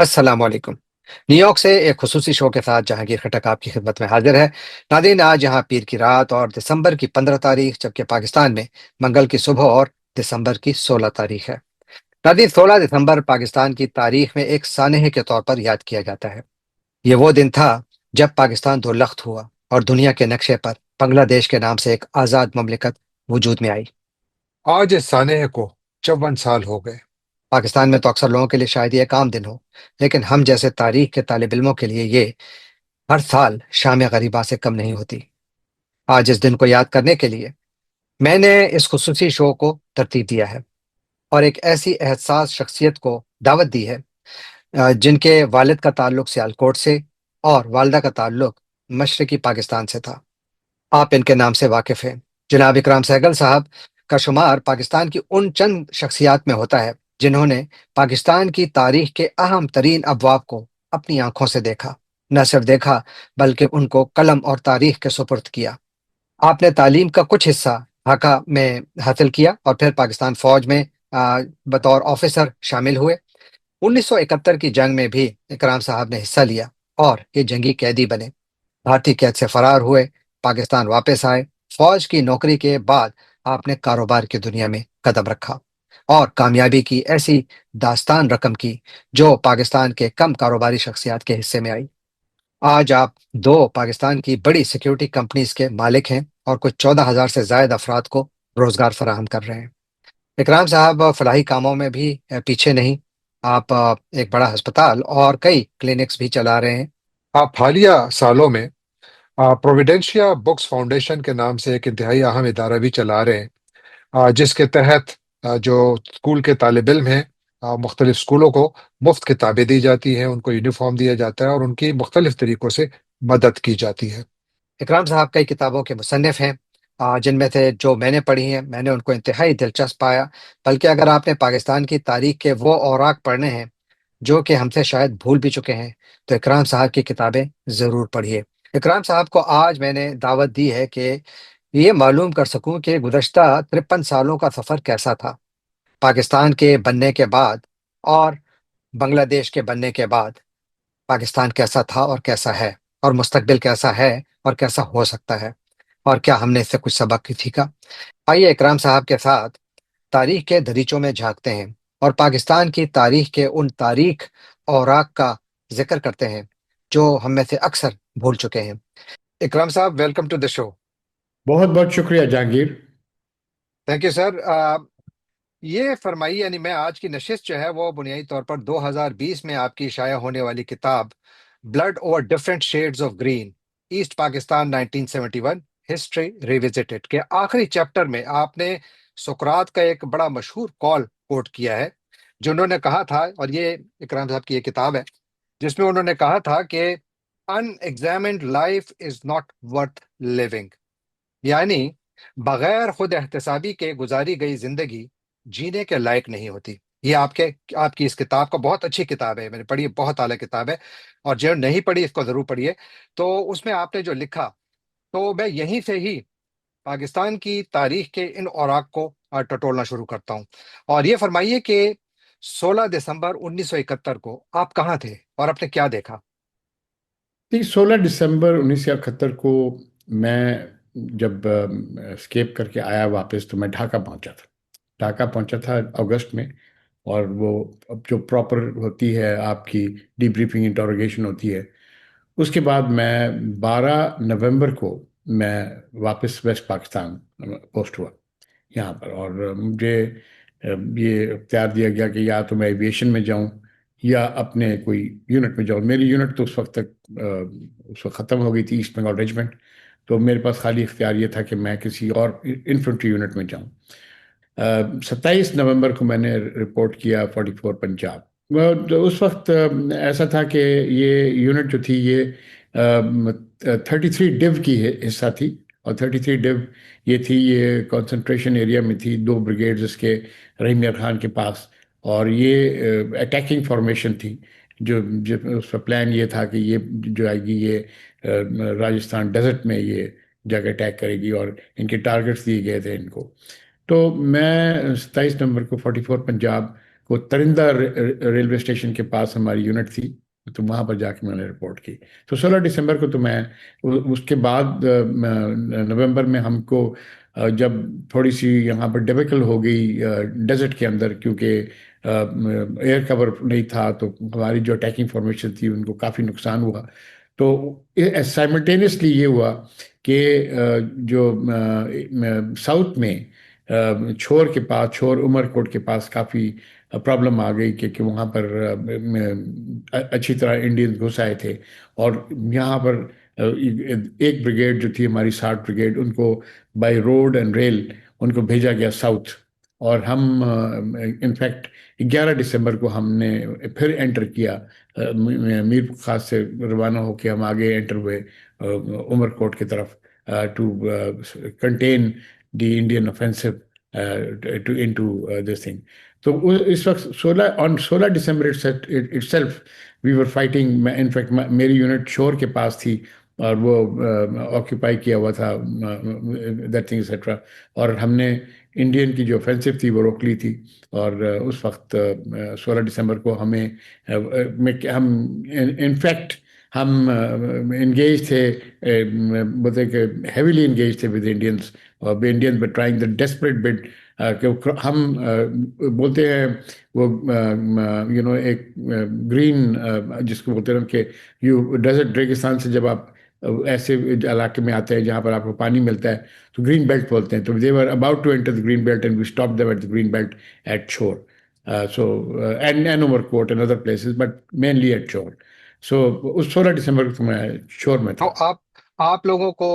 अस्सलाम वालेकुम। न्यूयॉर्क से एक खुसूसी शो के साथ जहांगीर खटक आपकी खिदमत में हाजिर है। नादरीन, आज यहाँ पीर की रात और दिसंबर की 15 तारीख, जबकि पाकिस्तान में मंगल की सुबह और दिसंबर की 16 तारीख है। नादरीन, 16 दिसंबर पाकिस्तान की तारीख में एक सानहे के तौर पर याद किया जाता है। ये वो दिन था जब पाकिस्तान दो लख्त हुआ और दुनिया के नक्शे पर बांग्लादेश के नाम से एक आज़ाद ममलिकत वजूद में आई। आज इस सानहे को 54 साल हो गए। पाकिस्तान में तो अक्सर लोगों के लिए शायद ये एक आम दिन हो, लेकिन हम जैसे तारीख के तालिब इल्मों के लिए ये हर साल शाम गरीबा से कम नहीं होती। आज इस दिन को याद करने के लिए मैंने इस खुसूसी शो को तरतीब दिया है और एक ऐसी एहसास शख्सियत को दावत दी है जिनके वालिद का ताल्लुक सियालकोट से और वालदा का ताल्लुक मशरकी पाकिस्तान से था। आप इनके नाम से वाकिफ हैं। जनाब इकराम सहगल साहब का शुमार पाकिस्तान की उन चंद शख्सियात में होता है जिन्होंने पाकिस्तान की तारीख के अहम तरीन अबवाब को अपनी आंखों से देखा। न सिर्फ देखा, बल्कि उनको कलम और तारीख के सुपुर्द किया। आपने तालीम का कुछ हिस्सा ढाका में हासिल किया और फिर पाकिस्तान फौज में बतौर ऑफिसर शामिल हुए। 1971 की जंग में भी इकराम साहब ने हिस्सा लिया और ये जंगी कैदी बने। भारतीय कैद से फरार हुए, पाकिस्तान वापस आए। फौज की नौकरी के बाद आपने कारोबार की दुनिया में कदम रखा और कामयाबी की ऐसी दास्तान रकम की जो पाकिस्तान के कम कारोबारी शख्सियात के हिस्से में आई। आज आप दो पाकिस्तान की बड़ी सिक्योरिटी कंपनीज के मालिक हैं और कुछ 14,000 से जायद अफराद को रोजगार फराहम कर रहे हैं। इकराम साहब फलाही कामों में भी पीछे नहीं। आप एक बड़ा अस्पताल और कई क्लिनिक्स भी चला रहे हैं। आप हालिया सालों में प्रोविडेंशिया बुक्स फाउंडेशन के नाम से एक इंतहाई अहम इदारा भी चला रहे हैं, जिसके तहत जो स्कूल के तालिब इल्म हैं, मुख्तलिफ स्कूलों को मुफ्त किताबें दी जाती हैं, उनको यूनिफॉर्म दिया जाता है और उनकी मुख्तलिफ तरीकों से मदद की जाती है। इकराम साहब कई किताबों के मुसन्निफ हैं, जिनमें से जो मैंने पढ़ी हैं मैंने उनको इंतहाई दिलचस्प पाया। बल्कि अगर आपने पाकिस्तान की तारीख के वो औराक पढ़ने हैं जो कि हमसे शायद भूल भी चुके हैं, तो इकराम साहब की किताबें ज़रूर पढ़िए। इकराम साहब को आज मैंने दावत दी है कि ये मालूम कर सकूं कि गुज़श्ता 53 सालों का सफ़र कैसा था, पाकिस्तान के बनने के बाद और बांग्लादेश के बनने के बाद पाकिस्तान कैसा था और कैसा है, और मुस्तकबिल कैसा है और कैसा हो सकता है, और क्या हमने इससे कुछ सबक सीखा। आइए इकराम साहब के साथ तारीख के दरीचों में झांकते हैं और पाकिस्तान की तारीख के उन तारीख औराक का जिक्र करते हैं जो हम में से अक्सर भूल चुके हैं। इकराम साहब, वेलकम टू द शो। बहुत बहुत शुक्रिया जहांगीर। Thank you sir. ये फरमाइए, यानी मैं आज की नशिस्त जो है वो बुनियादी तौर पर 2020 में आपकी शाया होने वाली किताब blood over different shades of green, east Pakistan 1971 history revisited के आखिरी चैप्टर में आपने सुकरात का एक बड़ा मशहूर कॉल कोट किया है, जो उन्होंने कहा था, और ये इकराम साहब की ये किताब है जिसमें उन्होंने कहा था कि unexamined life is not worth living, यानी बगैर खुद एहतसाबी के गुजारी गई जिंदगी जीने के लायक नहीं होती। ये आपकी इस किताब का बहुत अच्छी किताब है, मैंने पढ़ी है, बहुत आला किताब है, और जो नहीं पढ़ी इसको जरूर पढ़िए। तो उसमें आपने जो लिखा, तो मैं यहीं से ही पाकिस्तान की तारीख के इन औराक को टटोलना शुरू करता हूँ। और ये फरमाइए कि 16 दिसंबर 1971 को आप कहाँ थे और आपने क्या देखा। 16 दिसंबर 1971 को मैं जब स्केप करके आया वापस, तो मैं ढाका पहुंचा था। ढाका पहुंचा था अगस्त में। और वो अब जो प्रॉपर होती है आपकी डीब्रीफिंग इंटरोगेशन होती है, उसके बाद मैं 12 नवंबर को मैं वापस वेस्ट पाकिस्तान पोस्ट हुआ यहाँ पर। और मुझे ये इख्तियार दिया गया कि या तो मैं एविएशन में जाऊं या अपने कोई यूनिट में जाऊं। मेरी यूनिट तो उस वक्त तक उस वक्त ख़त्म हो गई थी, ईस्ट बंगाल रेजिमेंट। तो मेरे पास खाली इख्तियार ये था कि मैं किसी और इन्फेंट्री यूनिट में जाऊं। 27 नवंबर को मैंने रिपोर्ट किया 44 पंजाब। तो उस वक्त ऐसा था कि ये यूनिट जो थी ये 33 डिव की हिस्सा थी। और 33 डिव ये कंसंट्रेशन एरिया में थी, दो ब्रिगेड्स इसके रहीम यार खान के पास। और ये अटैकिंग फॉर्मेशन थी। जो उसका प्लान ये था कि ये जो आएगी ये राजस्थान डेजर्ट में ये जाकर अटैक करेगी, और इनके टारगेट्स दिए गए थे इनको। तो मैं 27 नवंबर को 44 पंजाब वो तरिंदा रेलवे स्टेशन के पास हमारी यूनिट थी। तो वहां पर जाके मैंने रिपोर्ट की। तो 16 दिसंबर को तो मैं उसके बाद नवंबर में हमको जब थोड़ी सी यहाँ पर डिफिकल्ट हो गई डेजर्ट के अंदर, क्योंकि एयर कवर नहीं था, तो हमारी जो अटैकिंग फॉर्मेशन थी उनको काफ़ी नुकसान हुआ। तो साइमल्टेनियसली ये हुआ कि जो साउथ में छोर के पास, छोर उमरकोट के पास काफ़ी प्रॉब्लम आ गई, क्योंकि वहाँ पर अच्छी तरह इंडियंस घुस आए थे। और यहाँ पर एक ब्रिगेड जो थी हमारी, 60 ब्रिगेड, उनको बाय रोड एंड रेल उनको भेजा गया साउथ। और हम इनफैक्ट 11 दिसंबर को हमने फिर एंटर किया, मीर खास से रवाना होकर हम आगे एंटर हुए उमरकोट की तरफ, to contain the Indian offensive to into this thing. तो इस वक्त 16 December itself we were fighting. In fact मेरी यूनिट शोर के पास थी और वो ऑक्यूपाई किया हुआ था, दैट थिंग एक्सेट्रा। और हमने इंडियन की जो ऑफेंसिव थी वो रोक ली थी। और उस वक्त 16 दिसंबर को हमें हम इनफैक्ट हम इंगेज थे, बोलते कि हेविली इंगेज थे विद इंडियंस। और Indians were trying the desperate bid कि हम बोलते हैं वो एक ग्रीन, जिसको बोलते हैं कि यू डेजर्ट रेगिस्तान से जब आप ऐसे इलाके में आते हैं जहाँ पर आपको पानी मिलता है, तो ग्रीन बेल्ट बोलते हैं। तो they were about to enter the green belt and we stop them at the green belt at Chhor. So and Umarkot and other places, but mainly at Chhor. So उस 16 दिसंबर को तो मैं शोर में तो था। आप लोगों को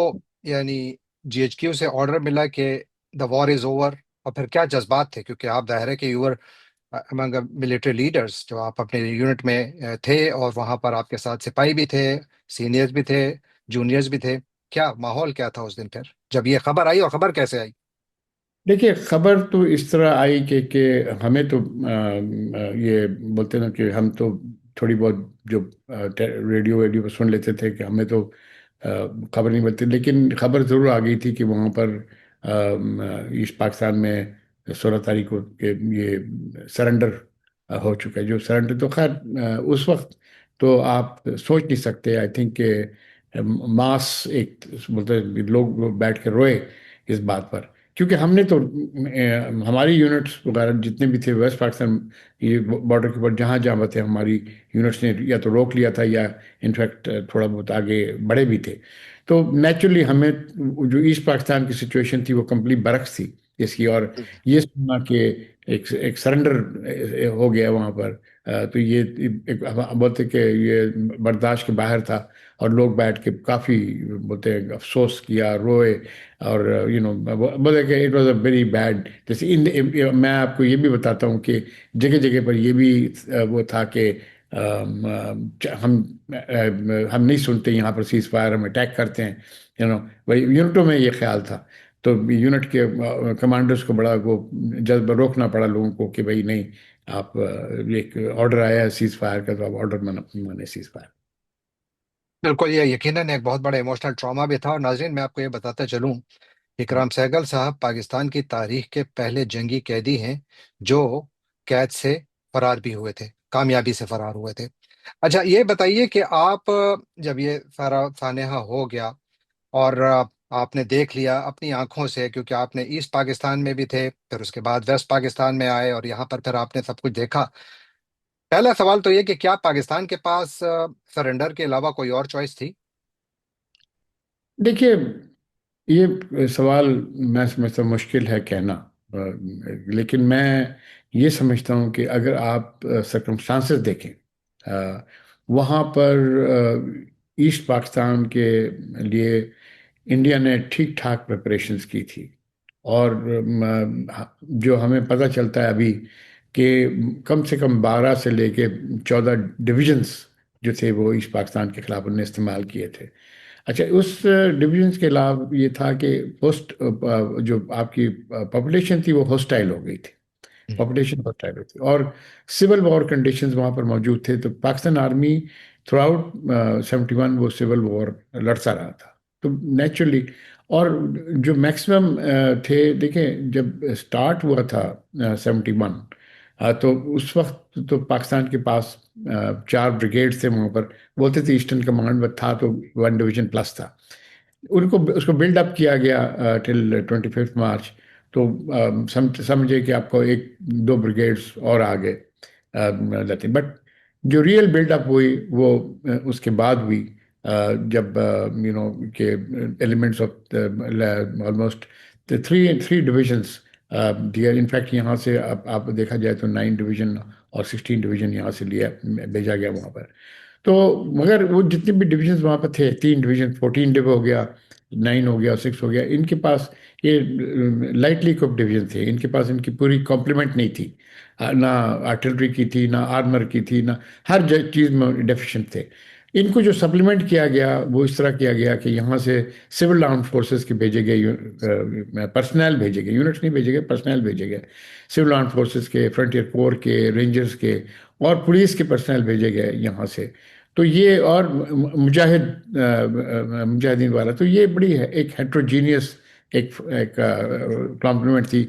यानी जीएचक्यू से ऑर्डर मिला कि द वॉर इज ओवर, और फिर क्या जज्बात थे? क्योंकि आप जाहिर है कि यूर अमंग मिलिट्री लीडर्स, जो आप अपने यूनिट में थे, और वहां पर आपके साथ सिपाही भी थे, सीनियर्स भी थे, जूनियर्स भी थे। क्या माहौल क्या था उस दिन फिर जब ये खबर आई, और खबर कैसे आई? देखिए, खबर तो इस तरह आई कि हमें तो ये बोलते ना कि हम तो थोड़ी बहुत जो रेडियो वेडियो पर सुन लेते थे, कि हमें तो खबर नहीं मिलती। लेकिन खबर ज़रूर आ गई थी कि वहाँ पर ईस्ट पाकिस्तान में 16 तारीख को कि ये सरेंडर हो चुका है। जो सरेंडर तो खैर उस वक्त तो आप सोच नहीं सकते। आई थिंक कि मास एक बोलते हैं, लोग बैठ के रोए इस बात पर। क्योंकि हमने तो हमारी यूनिट्स वगैरह जितने भी थे वेस्ट पाकिस्तान, ये बॉर्डर के ऊपर जहाँ जहाँ थे, हमारी यूनिट्स ने या तो रोक लिया था या इनफैक्ट थोड़ा बहुत आगे बढ़े भी थे। तो नेचुरली हमें जो ईस्ट पाकिस्तान की सिचुएशन थी वो कंप्लीट बरक्स थी इसकी। और ये सुनना कि एक सरेंडर हो गया वहाँ पर, तो ये एक हम बोलते कि ये बर्दाश्त के बाहर था। और लोग बैठ के काफ़ी बोलते हैं अफसोस किया, रोए। और बोले कि it was a very bad. जैसे मैं आपको ये भी बताता हूँ कि जगह जगह पर ये भी वो था कि हम नहीं सुनते यहाँ पर सीज फायर, हम अटैक करते हैं। भाई यूनिटों में ये ख्याल था। तो यूनिट के कमांडर्स को बड़ा वो जज्ब रोकना पड़ा लोगों को कि भाई नहीं, आप एक ऑर्डर आया है सीज फायर का, तो आप ऑर्डर माने सीज फायर। बिल्कुल, ये यकीनन एक बहुत बड़ा इमोशनल ट्रॉमा भी था। और नाजरीन, मैं आपको ये बताता चलूं, इकराम सहगल साहब पाकिस्तान की तारीख के पहले जंगी कैदी हैं जो कैद से फरार भी हुए थे, कामयाबी से फरार हुए थे। अच्छा, ये बताइए कि आप जब ये सारा सानेहा हो गया, और आपने देख लिया अपनी आंखों से, क्योंकि आपने ईस्ट पाकिस्तान में भी थे, फिर उसके बाद वेस्ट पाकिस्तान में आए, और यहाँ पर फिर आपने सब कुछ देखा। पहला सवाल तो ये कि क्या पाकिस्तान के पास सरेंडर के अलावा कोई और चॉइस थी? देखिए, ये सवाल मैं समझता हूँ मुश्किल है कहना। लेकिन मैं ये समझता हूँ कि अगर आप सर्कमस्टांसेस देखें, वहाँ पर ईस्ट पाकिस्तान के लिए इंडिया ने ठीक ठाक प्रिपरेशंस की थी। और जो हमें पता चलता है अभी कि कम से कम 12 से लेके 14 डिविजन्स जो थे वो ईस्ट पाकिस्तान के खिलाफ उन्होंने इस्तेमाल किए थे। अच्छा, उस डिवीजन के अलावा ये था कि पोस्ट जो आपकी पॉपुलेशन थी वो हॉस्टाइल हो गई थी। पॉपुलेशन हॉस्टाइल हो थी और सिविल वॉर कंडीशंस वहाँ पर मौजूद थे। तो पाकिस्तान आर्मी थ्रू आउट 71 वो सिविल वॉर लड़ता रहा था। तो नेचुरली, और जो मैक्सिमम थे, देखें जब स्टार्ट हुआ था 71, तो उस वक्त तो पाकिस्तान के पास 4 ब्रिगेड थे वहाँ पर। बोलते थे ईस्टर्न कमांड में था तो 1 डिवीजन प्लस था। उनको उसको बिल्ड अप किया गया टिल 25 मार्च। तो समझे कि आपको 1-2 ब्रिगेड्स और आगे लेते, बट जो रियल बिल्डअप हुई वो उसके बाद हुई, जब के elements of almost three three divisions दिया। इनफैक्ट यहाँ से आप देखा जाए तो 9 डिवीजन और 16 डिवीजन यहाँ से लिया भेजा गया वहाँ पर। तो मगर वो जितने भी डिविजन्स वहाँ पर थे, 3 डिवीजन, 14 डिव हो गया, 9 हो गया, 6 हो गया, इनके पास ये लाइटली इक्विप्ड डिवीजन थे। इनके पास इनकी पूरी कॉम्प्लीमेंट नहीं थी, ना आर्टिलरी की थी, ना आर्मर की थी, ना हर चीज़ में डेफिशिएंट थे। इनको जो सप्लीमेंट किया गया वो इस तरह किया गया कि यहाँ से सिविल आर्म फोर्सेस के भेजे गए पर्सनल भेजे गए, यूनिट्स नहीं भेजे गए, पर्सनल भेजे गए। सिविल आर्म फोर्सेस के, फ्रंटियर कोर के, रेंजर्स के और पुलिस के पर्सनल भेजे गए यहाँ से। तो ये और मुजाहिदीन वाला, तो ये बड़ी है एक हेट्रोजीनियस एक एक कॉम्प्लीमेंट थी।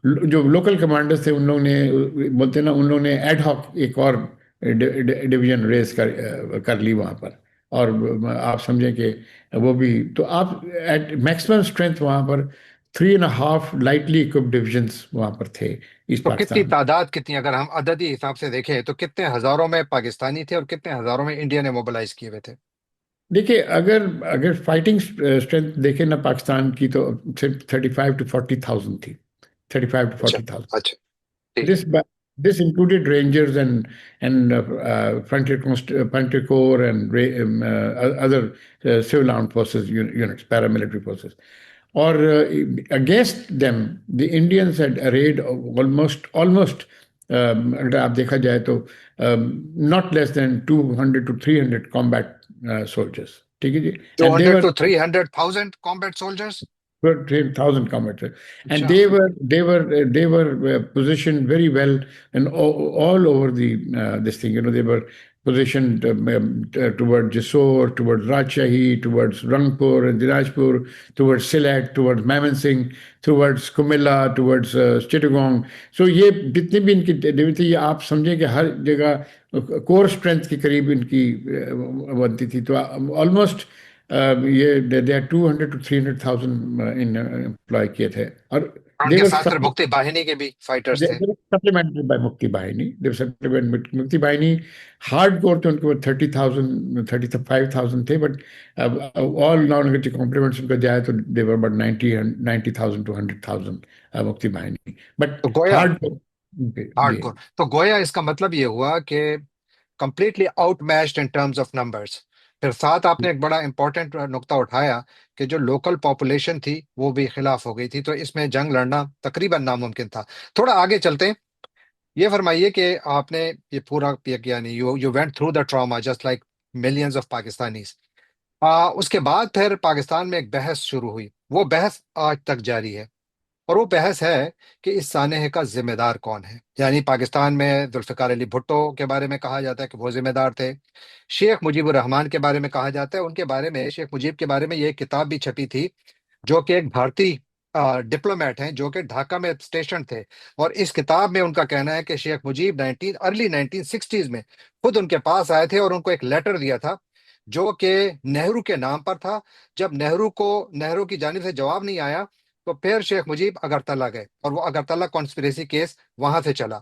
जो लोकल कमांडर्स थे उन लोगों ने, बोलते ना, उन लोगों ने एड हॉक एक और डिवीजन रेस कर ली वहाँ पर। और आप समझें कि वो भी, तो आप एट मैक्सिमम स्ट्रेंथ वहाँ पर 3.5 लाइटली इक्विप्ड डिविजन्स वहाँ पर थे ईस्ट तो कितनी पाकिस्तान। तादाद, कितनी, अगर हम अददी हिसाब से देखें तो कितने हजारों में पाकिस्तानी थे और कितने हजारों में इंडिया ने मोबिलाइज किए हुए थे? देखिए, अगर अगर फाइटिंग स्ट्रेंथ देखें ना पाकिस्तान की, तो 35 to 40 थाउजेंड थी। 35 to 40 थाउजेंड। अच्छा, ठीक है। This this included Rangers and Frontier Corps and other civil armed forces units, paramilitary forces. Or against them, the Indians had arrayed almost अगर आप देखा जाए तो not less than 200 to 300 combat soldiers, ठीक है जी। Two And they hundred were to 300,000 combat soldiers? 1,000 combatants, and अच्छा। they were positioned very well and all over the this thing. They were positioned toward Jessore, towards Rajshahi, towards Rangpur and Dinajpur, towards Sylhet, towards Mymensingh, towards Kumilla, towards Chittagong. So ये जितने भी इनकी division थी, ये आप समझें कि हर जगह कोर स्ट्रेंथ के करीब इनकी बनती थी। तो ऑलमोस्ट ये दे 200 to 300,000 इन एम्प्लॉय किए थे। और और दे उनके वर साथ फिर मुक्ति बाहिनी के भी फाइटर्स थे? सप्लीमेंटेड बाय मुक्ति बाहिनी। दे वर सप्लीमेंट मुक्ति बाहिनी। हार्ड कोर थे उनके पास 30,000 35,000 थे, बट ऑल नॉन कॉम्प्लीमेंट्स उनका जाए तो दे वर अबाउट 90,000 to 100,000 मुक्ति बाहिनी। बट तो गोया हार्ड जी। हार्डकोर, तो गोया इसका मतलब ये हुआ कि completely outmatched in terms of numbers. फिर साथ आपने एक बड़ा इंपॉर्टेंट नुक्ता उठाया कि जो लोकल पॉपुलेशन थी वो भी खिलाफ हो गई थी, तो इसमें जंग लड़ना तकरीबन नामुमकिन था। थोड़ा आगे चलते हैं। ये फरमाइए कि आपने ये पूरा यानी you you went through the trauma just like millions of Pakistanis. उसके बाद फिर पाकिस्तान में एक बहस शुरू हुई, वो बहस आज तक जारी है। और वो बहस है कि इस सानहे का जिम्मेदार कौन है। यानी पाकिस्तान में जुल्फिकार अली भुट्टो के बारे में कहा जाता है कि वो जिम्मेदार थे। शेख मुजीबुर रहमान के बारे में कहा जाता है, उनके बारे में, शेख मुजीब के बारे में ये किताब भी छपी थी, जो कि एक भारतीय डिप्लोमेट हैं जो कि ढाका में स्टेशन थे। और इस किताब में उनका कहना है कि शेख मुजीब अर्ली 1960s में खुद उनके पास आए थे और उनको एक लेटर दिया था जो कि नेहरू के नाम पर था। जब नेहरू की जानिब से जवाब नहीं आया तो फिर शेख मुजीब अगरतला गए और वो अगरतला कॉन्स्पिरेसी केस वहां से चला।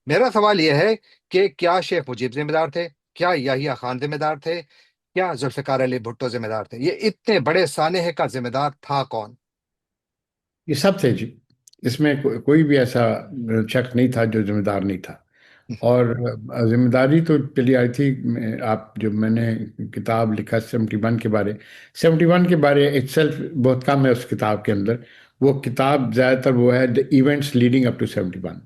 मेरा सवाल यह है कि क्या शेख मुजीब जिम्मेदार थे, क्या याहिया खान जिम्मेदार थे, क्या जुल्फिकार अली भुट्टो जिम्मेदार थे? ये इतने बड़े सानहे का जिम्मेदार था कौन? ये सब थे जी। इसमें कोई भी ऐसा शख्स नहीं था जो जिम्मेदार नहीं था। और जिम्मेदारी तो चली आई थी। आप जो मैंने किताब लिखा 71 के बारे, 71 के बारे इटसेल्फ बहुत कम है उस किताब के अंदर। वो किताब ज़्यादातर वो है the events leading up to 71।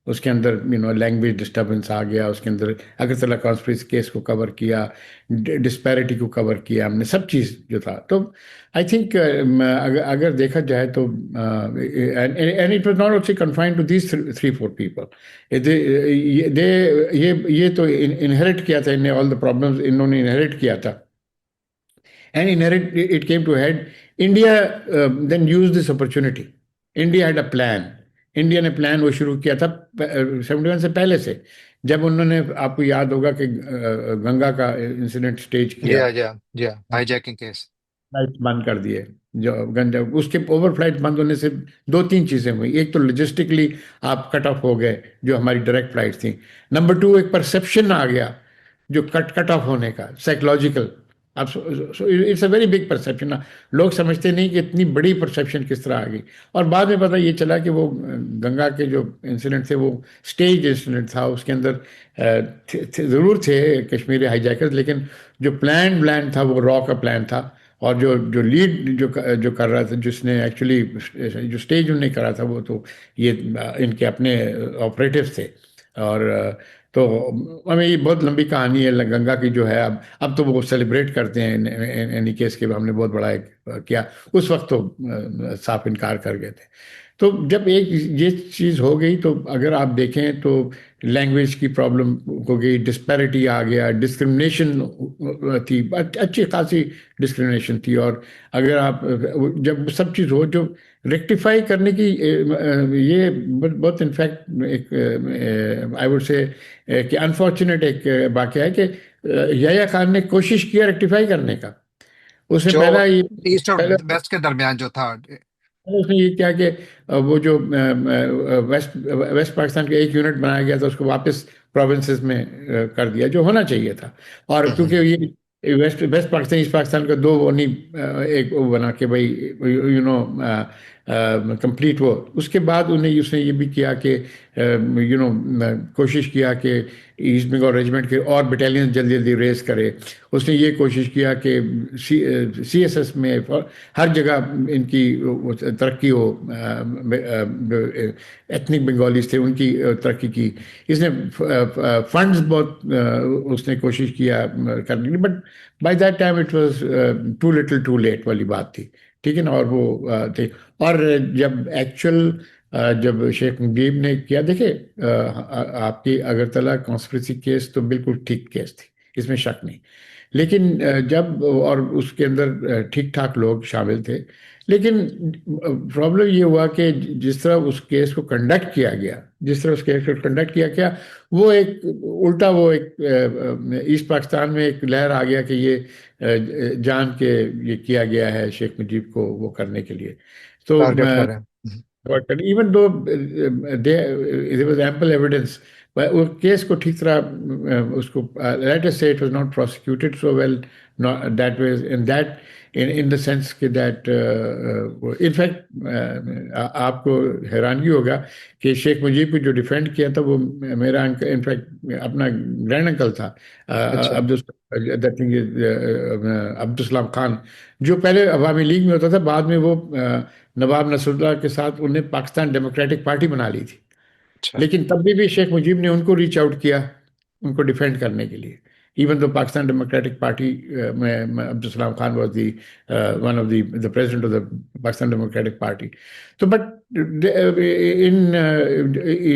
उसके अंदर लैंग्वेज डिस्टर्बेंस आ गया, उसके अंदर अगरतला कॉन्स्पिरेसी केस को कवर किया, डिस्पैरिटी को कवर किया हमने, सब चीज़ जो था। तो आई थिंक अगर देखा जाए तो and it was not only confined to these 3-4 people. ये तो इनहेरिट किया था इन्हें, ऑल द प्रॉब्लम्स इन्होंने इनहेरिट किया था। And it came to a head. India then used this opportunity. India had a plan. India ने प्लान वो शुरू किया था 71 से पहले से। जब उन्होंने, आपको याद होगा कि गंगा का इंसिडेंट स्टेज जी किया, हाँ, जी हाँ, जी हाँ, हाईजैकिंग केस। फ्लाइट बंद कर दिए। जो गंजा उसके ओवर फ्लाइट बंद होने से दो तीन चीजें हुई। एक तो लॉजिस्टिकली आप कट ऑफ हो गए, जो हमारी डायरेक्ट फ्लाइट थी। नंबर टू, एक परसेप्शन आ गया जो कट कट ऑफ होने का, साइकोलॉजिकल। आप, it's a very big perception ना। लोग समझते नहीं कि इतनी बड़ी परसेप्शन किस तरह आ गई। और बाद में पता ये चला कि वो गंगा के जो इंसिडेंट थे वो स्टेज इंसिडेंट था। उसके अंदर जरूर थे कश्मीरी हाईजैकर्स, लेकिन जो प्लान था वो रॉ का प्लान था। और जो जो लीड जो कर रहा था, जिसने एक्चुअली जो स्टेज उन्हें करा था, वो तो ये इनके अपने ऑपरेटिव्स थे। और तो हमें ये बहुत लंबी कहानी है गंगा की जो है। अब तो वो सेलिब्रेट करते हैं एनी केस के, हमने बहुत बड़ा एक किया। उस वक्त तो साफ इनकार कर गए थे। तो जब एक ये चीज़ हो गई, तो अगर आप देखें तो लैंग्वेज की प्रॉब्लम हो गई, डिस्पैरिटी आ गया, डिस्क्रिमिनेशन थी, अच्छी खासी डिस्क्रिमिनेशन थी। और अगर आप, जब सब चीज़ हो, जो रेक्टिफाई करने की ये बहुत इनफैक्ट एक आई वुड से कि अनफॉर्चुनेट एक वाकया है कि याह्या खान ने कोशिश किया रेक्टिफाई करने का। उसने जो पहला ये ईस्ट और पहले वेस्ट के दरमियान जो था। उसने ये किया कि वो जो वेस्ट वेस्ट पाकिस्तान का एक यूनिट बनाया गया था, उसको वापस प्रोविंसेस में कर दिया, जो होना चाहिए था। और क्योंकि हम्म। ये west west Pakistan, east Pakistan का दो वो नहीं, एक वो बना के भाई, यू नो, कंप्लीट वो। उसके बाद उन्हें उसने ये भी किया कि यू नो, कोशिश किया कि ईस्ट बंगाल रेजिमेंट के और बटालियन जल्दी जल्दी रेस करे। उसने ये कोशिश किया कि CSS में हर जगह इनकी तरक्की हो। एथनिक बंगालीज थे, उनकी तरक्की की। इसने फंड्स बहुत उसने कोशिश किया करने की, but by that time it was too little too late वाली बात थी। ठीक है ना। और वो थे। और जब एक्चुअल जब शेख मुजीब ने किया, देखे आपकी अगरतला कॉन्स्पिरेसी केस तो बिल्कुल ठीक केस थी, इसमें शक नहीं। लेकिन जब, और उसके अंदर ठीक ठाक लोग शामिल थे। लेकिन प्रॉब्लम ये हुआ कि जिस तरह उस केस को कंडक्ट किया गया, जिस तरह उस केस को कंडक्ट किया गया, वो एक उल्टा, वो एक ईस्ट पाकिस्तान में एक लहर आ गया कि ये जान के ये किया गया है शेख मुजीब को वो करने के लिए। तो टारगेट कर रहे हैं। but even though there was ample evidence, but वो केस को ठीक तरह उसको, let us say it was not prosecuted so well, not that way, in that, in the sense कि that in fact आपको हैरानगी होगा कि शेख मुजीब को जो डिफेंड किया था वो मेरा अंकल, इनफैक्ट अपना ग्रैंड अंकल था, अच्छा। Abdul, that thing is, Abdul Salam Khan, जो पहले अवामी लीग में होता था। बाद में वो नवाब नसरुल्लाह के साथ उन्हें पाकिस्तान डेमोक्रेटिक पार्टी बना ली थी। अच्छा। लेकिन तब भी शेख मुजीब ने उनको रीच आउट किया, उनको डिफेंड करने के लिए। Even though Pakistan democratic party में Abdul Salam Khan was the one of the president of the Pakistan democratic party. तो बट इन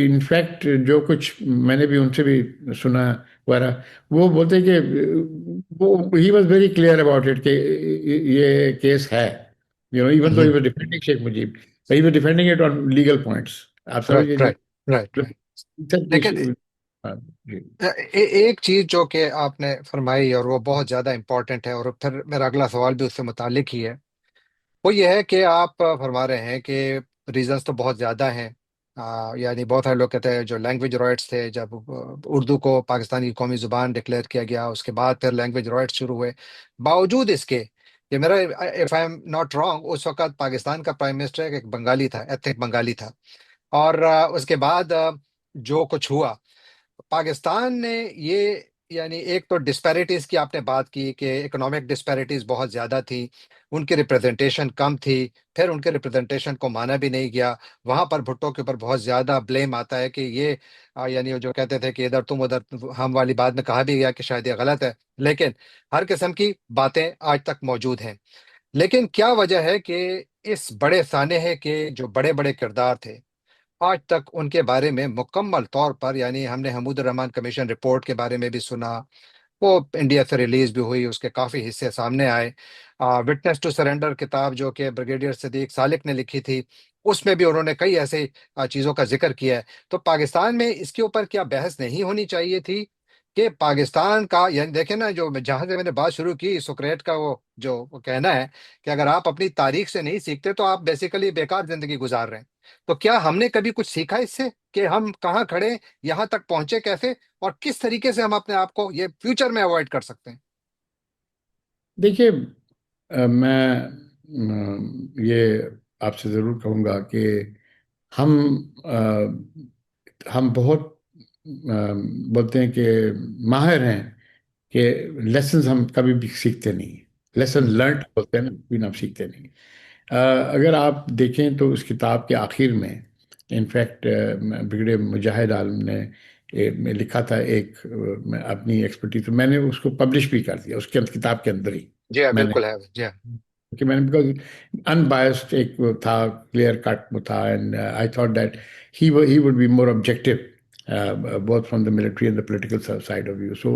इनफैक्ट जो कुछ मैंने भी उनसे भी सुना वगैरह, वो बोलते हैं कि वो he was very clear about it कि ये केस है। Even though he was defending Sheikh Mujib, he was defending it on legal points. आप समझ राइट, लीजिए। Right, right, right. लेकिन हाँ, जी। एक चीज जो कि आपने फरमाई और वो बहुत ज्यादा इंपॉर्टेंट है, और फिर मेरा अगला सवाल भी उससे मुतालिक ही है। वो ये है कि आप फरमा रहे हैं कि रीजंस तो बहुत ज्यादा हैं। यानी बहुत सारे लोग कहते हैं जो लैंग्वेज राइट्स थे, जब उर्दू को पाकिस्तान की कौमी जुबान डिक्लेयर किया गया, उसके बाद फिर लैंग्वेज राइट्स शुरू हुए। बावजूद इसके, ये मेरा, if I am not wrong, उस वक्त पाकिस्तान का प्राइम मिनिस्टर एक बंगाली था, एथनिक बंगाली था। और उसके बाद जो कुछ हुआ पाकिस्तान ने, ये यानी एक तो डिस्पैरिटीज की आपने बात की कि इकोनॉमिक डिस्पैरिटीज बहुत ज्यादा थी, उनकी रिप्रेजेंटेशन कम थी, फिर उनके रिप्रेजेंटेशन को माना भी नहीं गया। वहां पर भुट्टो के ऊपर बहुत ज्यादा ब्लेम आता है कि ये यानी वो जो कहते थे कि इधर तुम उधर हम वाली बात में कहा भी गया कि शायद ये गलत है। लेकिन हर किस्म की बातें आज तक मौजूद हैं। लेकिन क्या वजह है कि इस बड़े सानहे के जो बड़े बड़े किरदार थे, आज तक उनके बारे में मुकम्मल तौर पर, यानी हमने हमीद रहमान कमीशन रिपोर्ट के बारे में भी सुना, वो इंडिया से रिलीज भी हुई, उसके काफी हिस्से सामने आए। विटनेस टू सरेंडर किताब जो कि ब्रिगेडियर सिद्दीक सालिक ने लिखी थी, उसमें भी उन्होंने कई ऐसे चीजों का जिक्र किया है। तो पाकिस्तान में इसके ऊपर क्या बहस नहीं होनी चाहिए थी कि पाकिस्तान का, यानी देखे ना, जो जहां से मैंने बात शुरू की, सुकरेट का वो कहना है कि अगर आप अपनी तारीख से नहीं सीखते तो आप बेसिकली बेकार जिंदगी गुजार रहे हैं। तो क्या हमने कभी कुछ सीखा इससे कि हम कहाँ खड़े, यहाँ तक पहुंचे कैसे, और किस तरीके से हम अपने आप को ये फ्यूचर में अवॉइड कर सकते हैं? देखिए, मैं ये आपसे ज़रूर कहूँगा कि हम हम बहुत बोलते हैं कि माहिर हैं कि लेसन्स हम कभी भी सीखते नहीं। लेसन हम्म। लर्न बोलते हैं ना, बिना हम सीखते नहीं। अगर आप देखें तो उस किताब के आखिर में इनफैक्ट ब्रिगेडियर मुजाहिद आलम ने में लिखा था एक अपनी एक्सपर्टीज, तो मैंने उसको पब्लिश भी कर दिया उसके किताब के अंदर ही। जी हाँ, मैंने बिल्कुल है, जी हाँ। कि मैंने बिकॉज अनबायस्ड एक वो था, क्लियर कट वो था, and I thought that he would be more objective, both from the military and the political side of view. So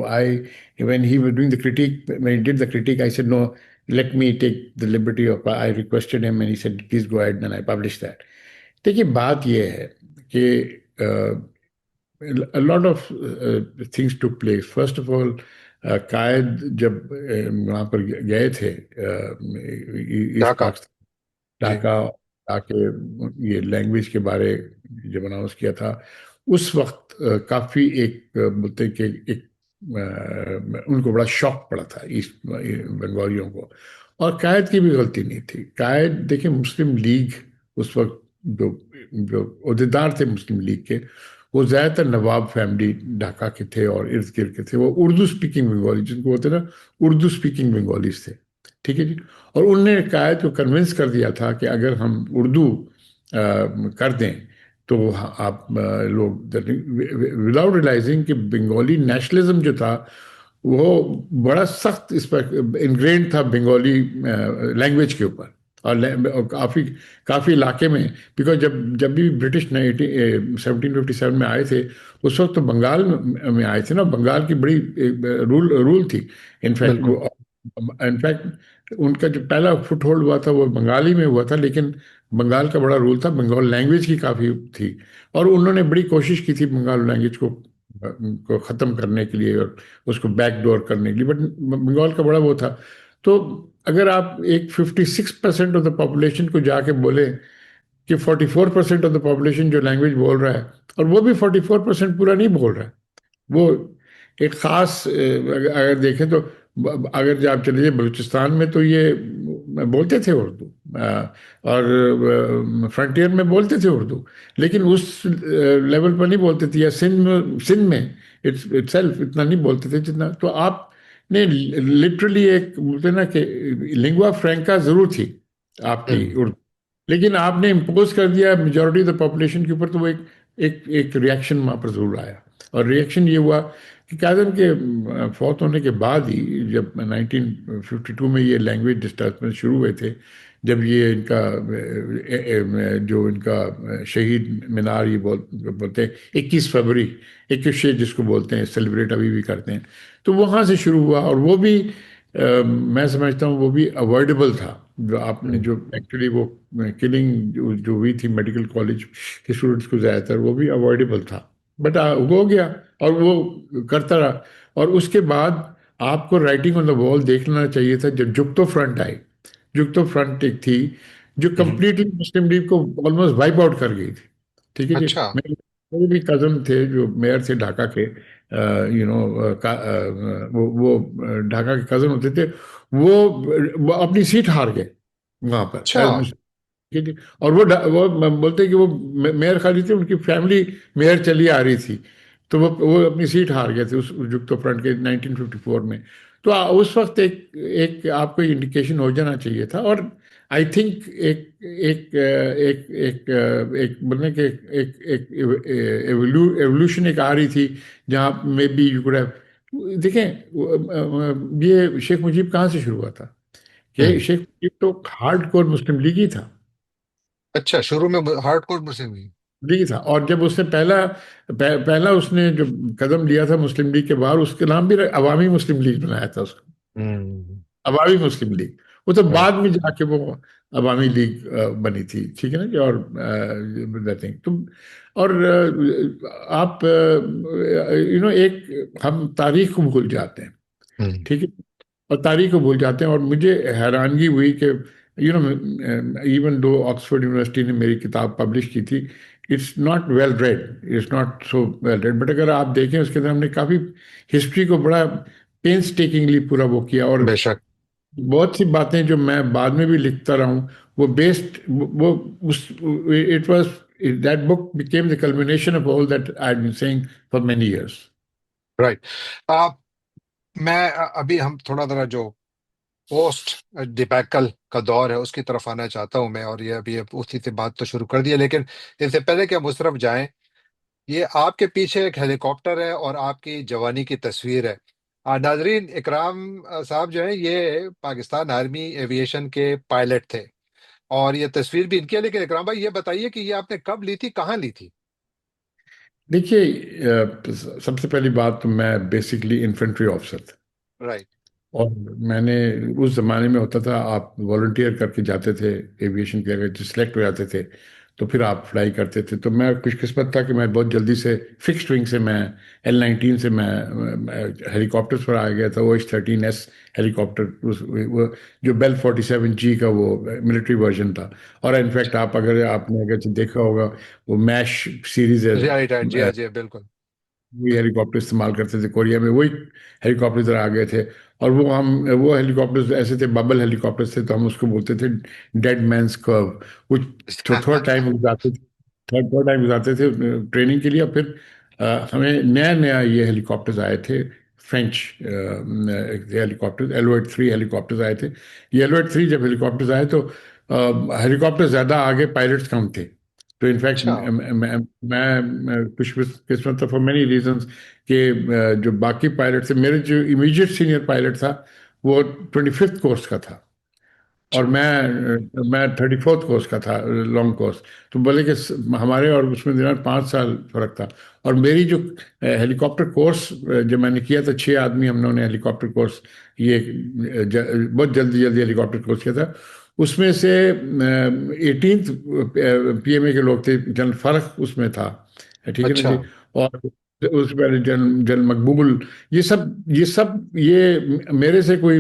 when he was doing the critique, when he did the critique, I said, no, let me take the liberty of, I requested him and he said, please go ahead, and I published that. देखिए बात ये है कि a lot of things took place. First of all, कायद जब वहाँ पर गए थे ईस्ट ढाका। पाकिस्तान, जी। ढाका आके ये लैंग्वेज के बारे जब अनाउंस किया था, उस वक्त काफ़ी एक बोलते हैं कि एक उनको बड़ा शॉक पड़ा था ईस्ट बंगालियों को। और कायद की भी गलती नहीं थी। कायद देखिए, मुस्लिम लीग उस वक्त जो जो अहदेदार थे मुस्लिम लीग के, वो ज़्यादातर नवाब फैमिली ढाका के थे और इर्द गिर्द के थे। वो उर्दू स्पीकिंग बंगाली जिनको होते हैं ना, उर्दू स्पीकिंग बंगालीज थे। ठीक है जी। और उनने कायद को कन्विंस कर दिया था कि अगर हम उर्दू कर दें तो आप लोग, विदाउट रियलाइजिंग कि बंगाली नेशनलिज्म जो था वो बड़ा सख्त इस पर इनग्रेन था बंगाली लैंग्वेज के ऊपर। और काफ़ी काफ़ी इलाके में, बिकॉज जब जब भी ब्रिटिश 1757 में आए थे, उस वक्त तो बंगाल में आए थे ना। बंगाल की बड़ी रूल रूल थी। इनफैक्ट बिल्कुल। वो इनफैक्ट उनका जो पहला फुट होल्ड हुआ था वो बंगाली में हुआ था, लेकिन बंगाल का बड़ा रूल था, बंगाल लैंग्वेज की काफ़ी थी। और उन्होंने बड़ी कोशिश की थी बंगाल लैंग्वेज को ख़त्म करने के लिए और उसको बैकडोर करने के लिए, बट बंगाल का बड़ा वो था। तो अगर आप एक 56% ऑफ द पॉपुलेशन को जाके बोले कि 44% ऑफ द पॉपुलेशन जो लैंग्वेज बोल रहा है, और वो भी 44% पूरा नहीं बोल रहा है, वो एक ख़ास अगर देखें तो अगर जो आप चले जाइए बलूचिस्तान में तो ये बोलते थे उर्दू, और फ्रंटियर में बोलते थे उर्दू, लेकिन उस लेवल पर नहीं बोलते थे। या सिंध में इटसेल्फ इतना नहीं बोलते थे जितना। तो आपने लिटरली एक बोलते ना कि लिंगुआ फ्रैंका ज़रूर थी आपकी हम्म। उर्दू, लेकिन आपने इम्पोज कर दिया मेजोरिटी ऑफ द पॉपुलेशन के ऊपर, तो वो एक एक एक रिएक्शन वहाँ पर जरूर आया। और रिएक्शन ये हुआ कि कायदम के फौत होने के बाद ही, जब 1952 में ये लैंग्वेज डिस्टर्बेंस शुरू हुए थे, जब ये इनका जो इनका शहीद मीनार ये बोलते हैं 21 फरवरी, 21 जिसको बोलते हैं, सेलिब्रेट अभी भी करते हैं, तो वहाँ से शुरू हुआ। और वो भी मैं समझता हूँ वो भी अवॉइडेबल था। जो आपने हम्म। जो एक्चुअली वो किलिंग जो हुई थी मेडिकल कॉलेज के स्टूडेंट्स को ज़्यादातर, वो भी अवॉइडेबल था। बट हो गया और वो करता रहा। और उसके बाद आपको राइटिंग ऑन द वॉल देखना चाहिए था जब जुक्तो फ्रंट आई। जुक्तो फ्रंट एक थी जो हम्म। कंप्लीटली मुस्लिम लीग को ऑलमोस्ट वाइप आउट कर गई थी। ठीक है जी। अच्छा। मेरे भी कजन थे जो मेयर थे ढाका के, वो ढाका के कजन होते थे। वो अपनी सीट हार गए वहां पर अच्छा। एज। ठीक है। और वो बोलते हैं कि वो मेयर खाली थे, उनकी फैमिली मेयर चली आ रही थी। तो वो अपनी सीट हार गए थे उस जुक्तो फ्रंट के 1954 में। तो उस वक्त एक एक आपको इंडिकेशन हो जाना चाहिए था। और आई थिंक एक एक एक एक एक बोलने के एक एक एवोल्यूशन एक आ रही थी, जहाँ may be you could have. देखें, ये शेख मुजीब कहाँ से शुरू हुआ था? कि हम्म। शेख मुजीब तो हार्ड कोर मुस्लिम लीग ही था। अच्छा, शुरू में हार्डकोर मुस्लिम हुई। लीग था। और जब उसने पहला उसने जो कदम लिया था मुस्लिम लीग के बाहर, उसके नाम भी अवामी मुस्लिम लीग बनाया था उसको, हम्म। अवामी मुस्लिम लीग। वो तो राइट। बाद में जाके वो अवामी लीग बनी थी, ठीक है ना जी। और थिंग तुम, और आप एक हम तारीख को भूल जाते हैं, हम्म। ठीक है, और तारीख को भूल जाते हैं। और मुझे हैरानगी हुई कि इवन दो ऑक्सफोर्ड यूनिवर्सिटी ने मेरी किताब पब्लिश की थी, it's not well read, it's not so well read, but अगर आप देखें उसके अंदर हमने काफ़ी हिस्ट्री को बड़ा पेंस टेकिंगली पूरा वो किया। और बेशक। बहुत सी बातें जो मैं बाद में भी लिखता रहा हूँ, वो बेस्ड, वो उस it was, that book became the culmination of all that I had been saying for many years. Right. मैं अभी हम थोड़ा जरा जो पोस्ट डिबैकल का दौर है उसकी तरफ आना चाहता हूं मैं, और ये अभी अब उसी से बात तो शुरू कर दिया, लेकिन इससे पहले कि हम उस तरफ जाएं, ये आपके पीछे एक हेलीकॉप्टर है और आपकी जवानी की तस्वीर है। नाजरीन, इकराम साहब जो है ये पाकिस्तान आर्मी एविएशन के पायलट थे, और ये तस्वीर भी इनकी है। लेकिन इकराम भाई, ये बताइए कि ये आपने कब ली थी, कहाँ ली थी? देखिए, सबसे पहली बात तो मैं बेसिकली इन्फेंट्री ऑफिसर था। राइट। और मैंने, उस जमाने में होता था, आप वॉलंटियर करके जाते थे एविएशन के, अगर सिलेक्ट हो जाते थे तो फिर आप फ्लाई करते थे। तो मैं खुशकिस्मत था कि मैं बहुत जल्दी से फिक्स्ड विंग से मैं L-19 से मैं हेलीकॉप्टर्स पर आ गया था। वो H-13S हेलीकॉप्टर, वो जो बेल 47G का वो मिलिट्री वर्जन था। और इनफैक्ट आपने अगर देखा होगा, वो मैश सीरीज राइट राइट, जी है, हाँ जी हाँ, बिल्कुल। वही हेलीकॉप्टर इस्तेमाल करते थे कोरिया में, वही हेलीकॉप्टर इधर आ गए थे। और वो हेलीकॉप्टर्स ऐसे थे, बबल हेलीकॉप्टर्स थे, तो हम उसको बोलते थे डेड मैंस कर्व। वो थोड़ा टाइम गुजारते थे, थोड़ा टाइम गुजारते थे ट्रेनिंग के लिए। और फिर हमें नया नया ये हेलीकॉप्टर्स आए थे, फ्रेंच हेलीकॉप्टर्स, LO-83 हेलीकॉप्टर्स आए थे। ये LO-83 जब हेलीकॉप्टर्स आए तो हेलीकॉप्टर ज़्यादा आगे, पायलट्स कम थे। तो इनफैक्ट अच्छा। मैं खुशकिस्मत था फॉर मेनी रीजंस कि जो बाकी पायलट थे, मेरे जो इमीडिएट सीनियर पायलट था वो 25th कोर्स का था, और अच्छा। मैं 34th कोर्स का था, लॉन्ग कोर्स। तो बोले कि हमारे और उसमें देना 5 साल फर्क था। और मेरी जो हेलीकॉप्टर कोर्स जब मैंने किया था, 6 आदमी हम लोगों ने हेलीकॉप्टर कोर्स, ये बहुत जल्दी जल्दी हेलीकॉप्टर कोर्स किया था। उसमें से 18th PMA के लोग थे, जनरल फर्क उसमें था, ठीक है ना अच्छा। जी। और उसमें जनरल जनरल मकबूल, ये मेरे से कोई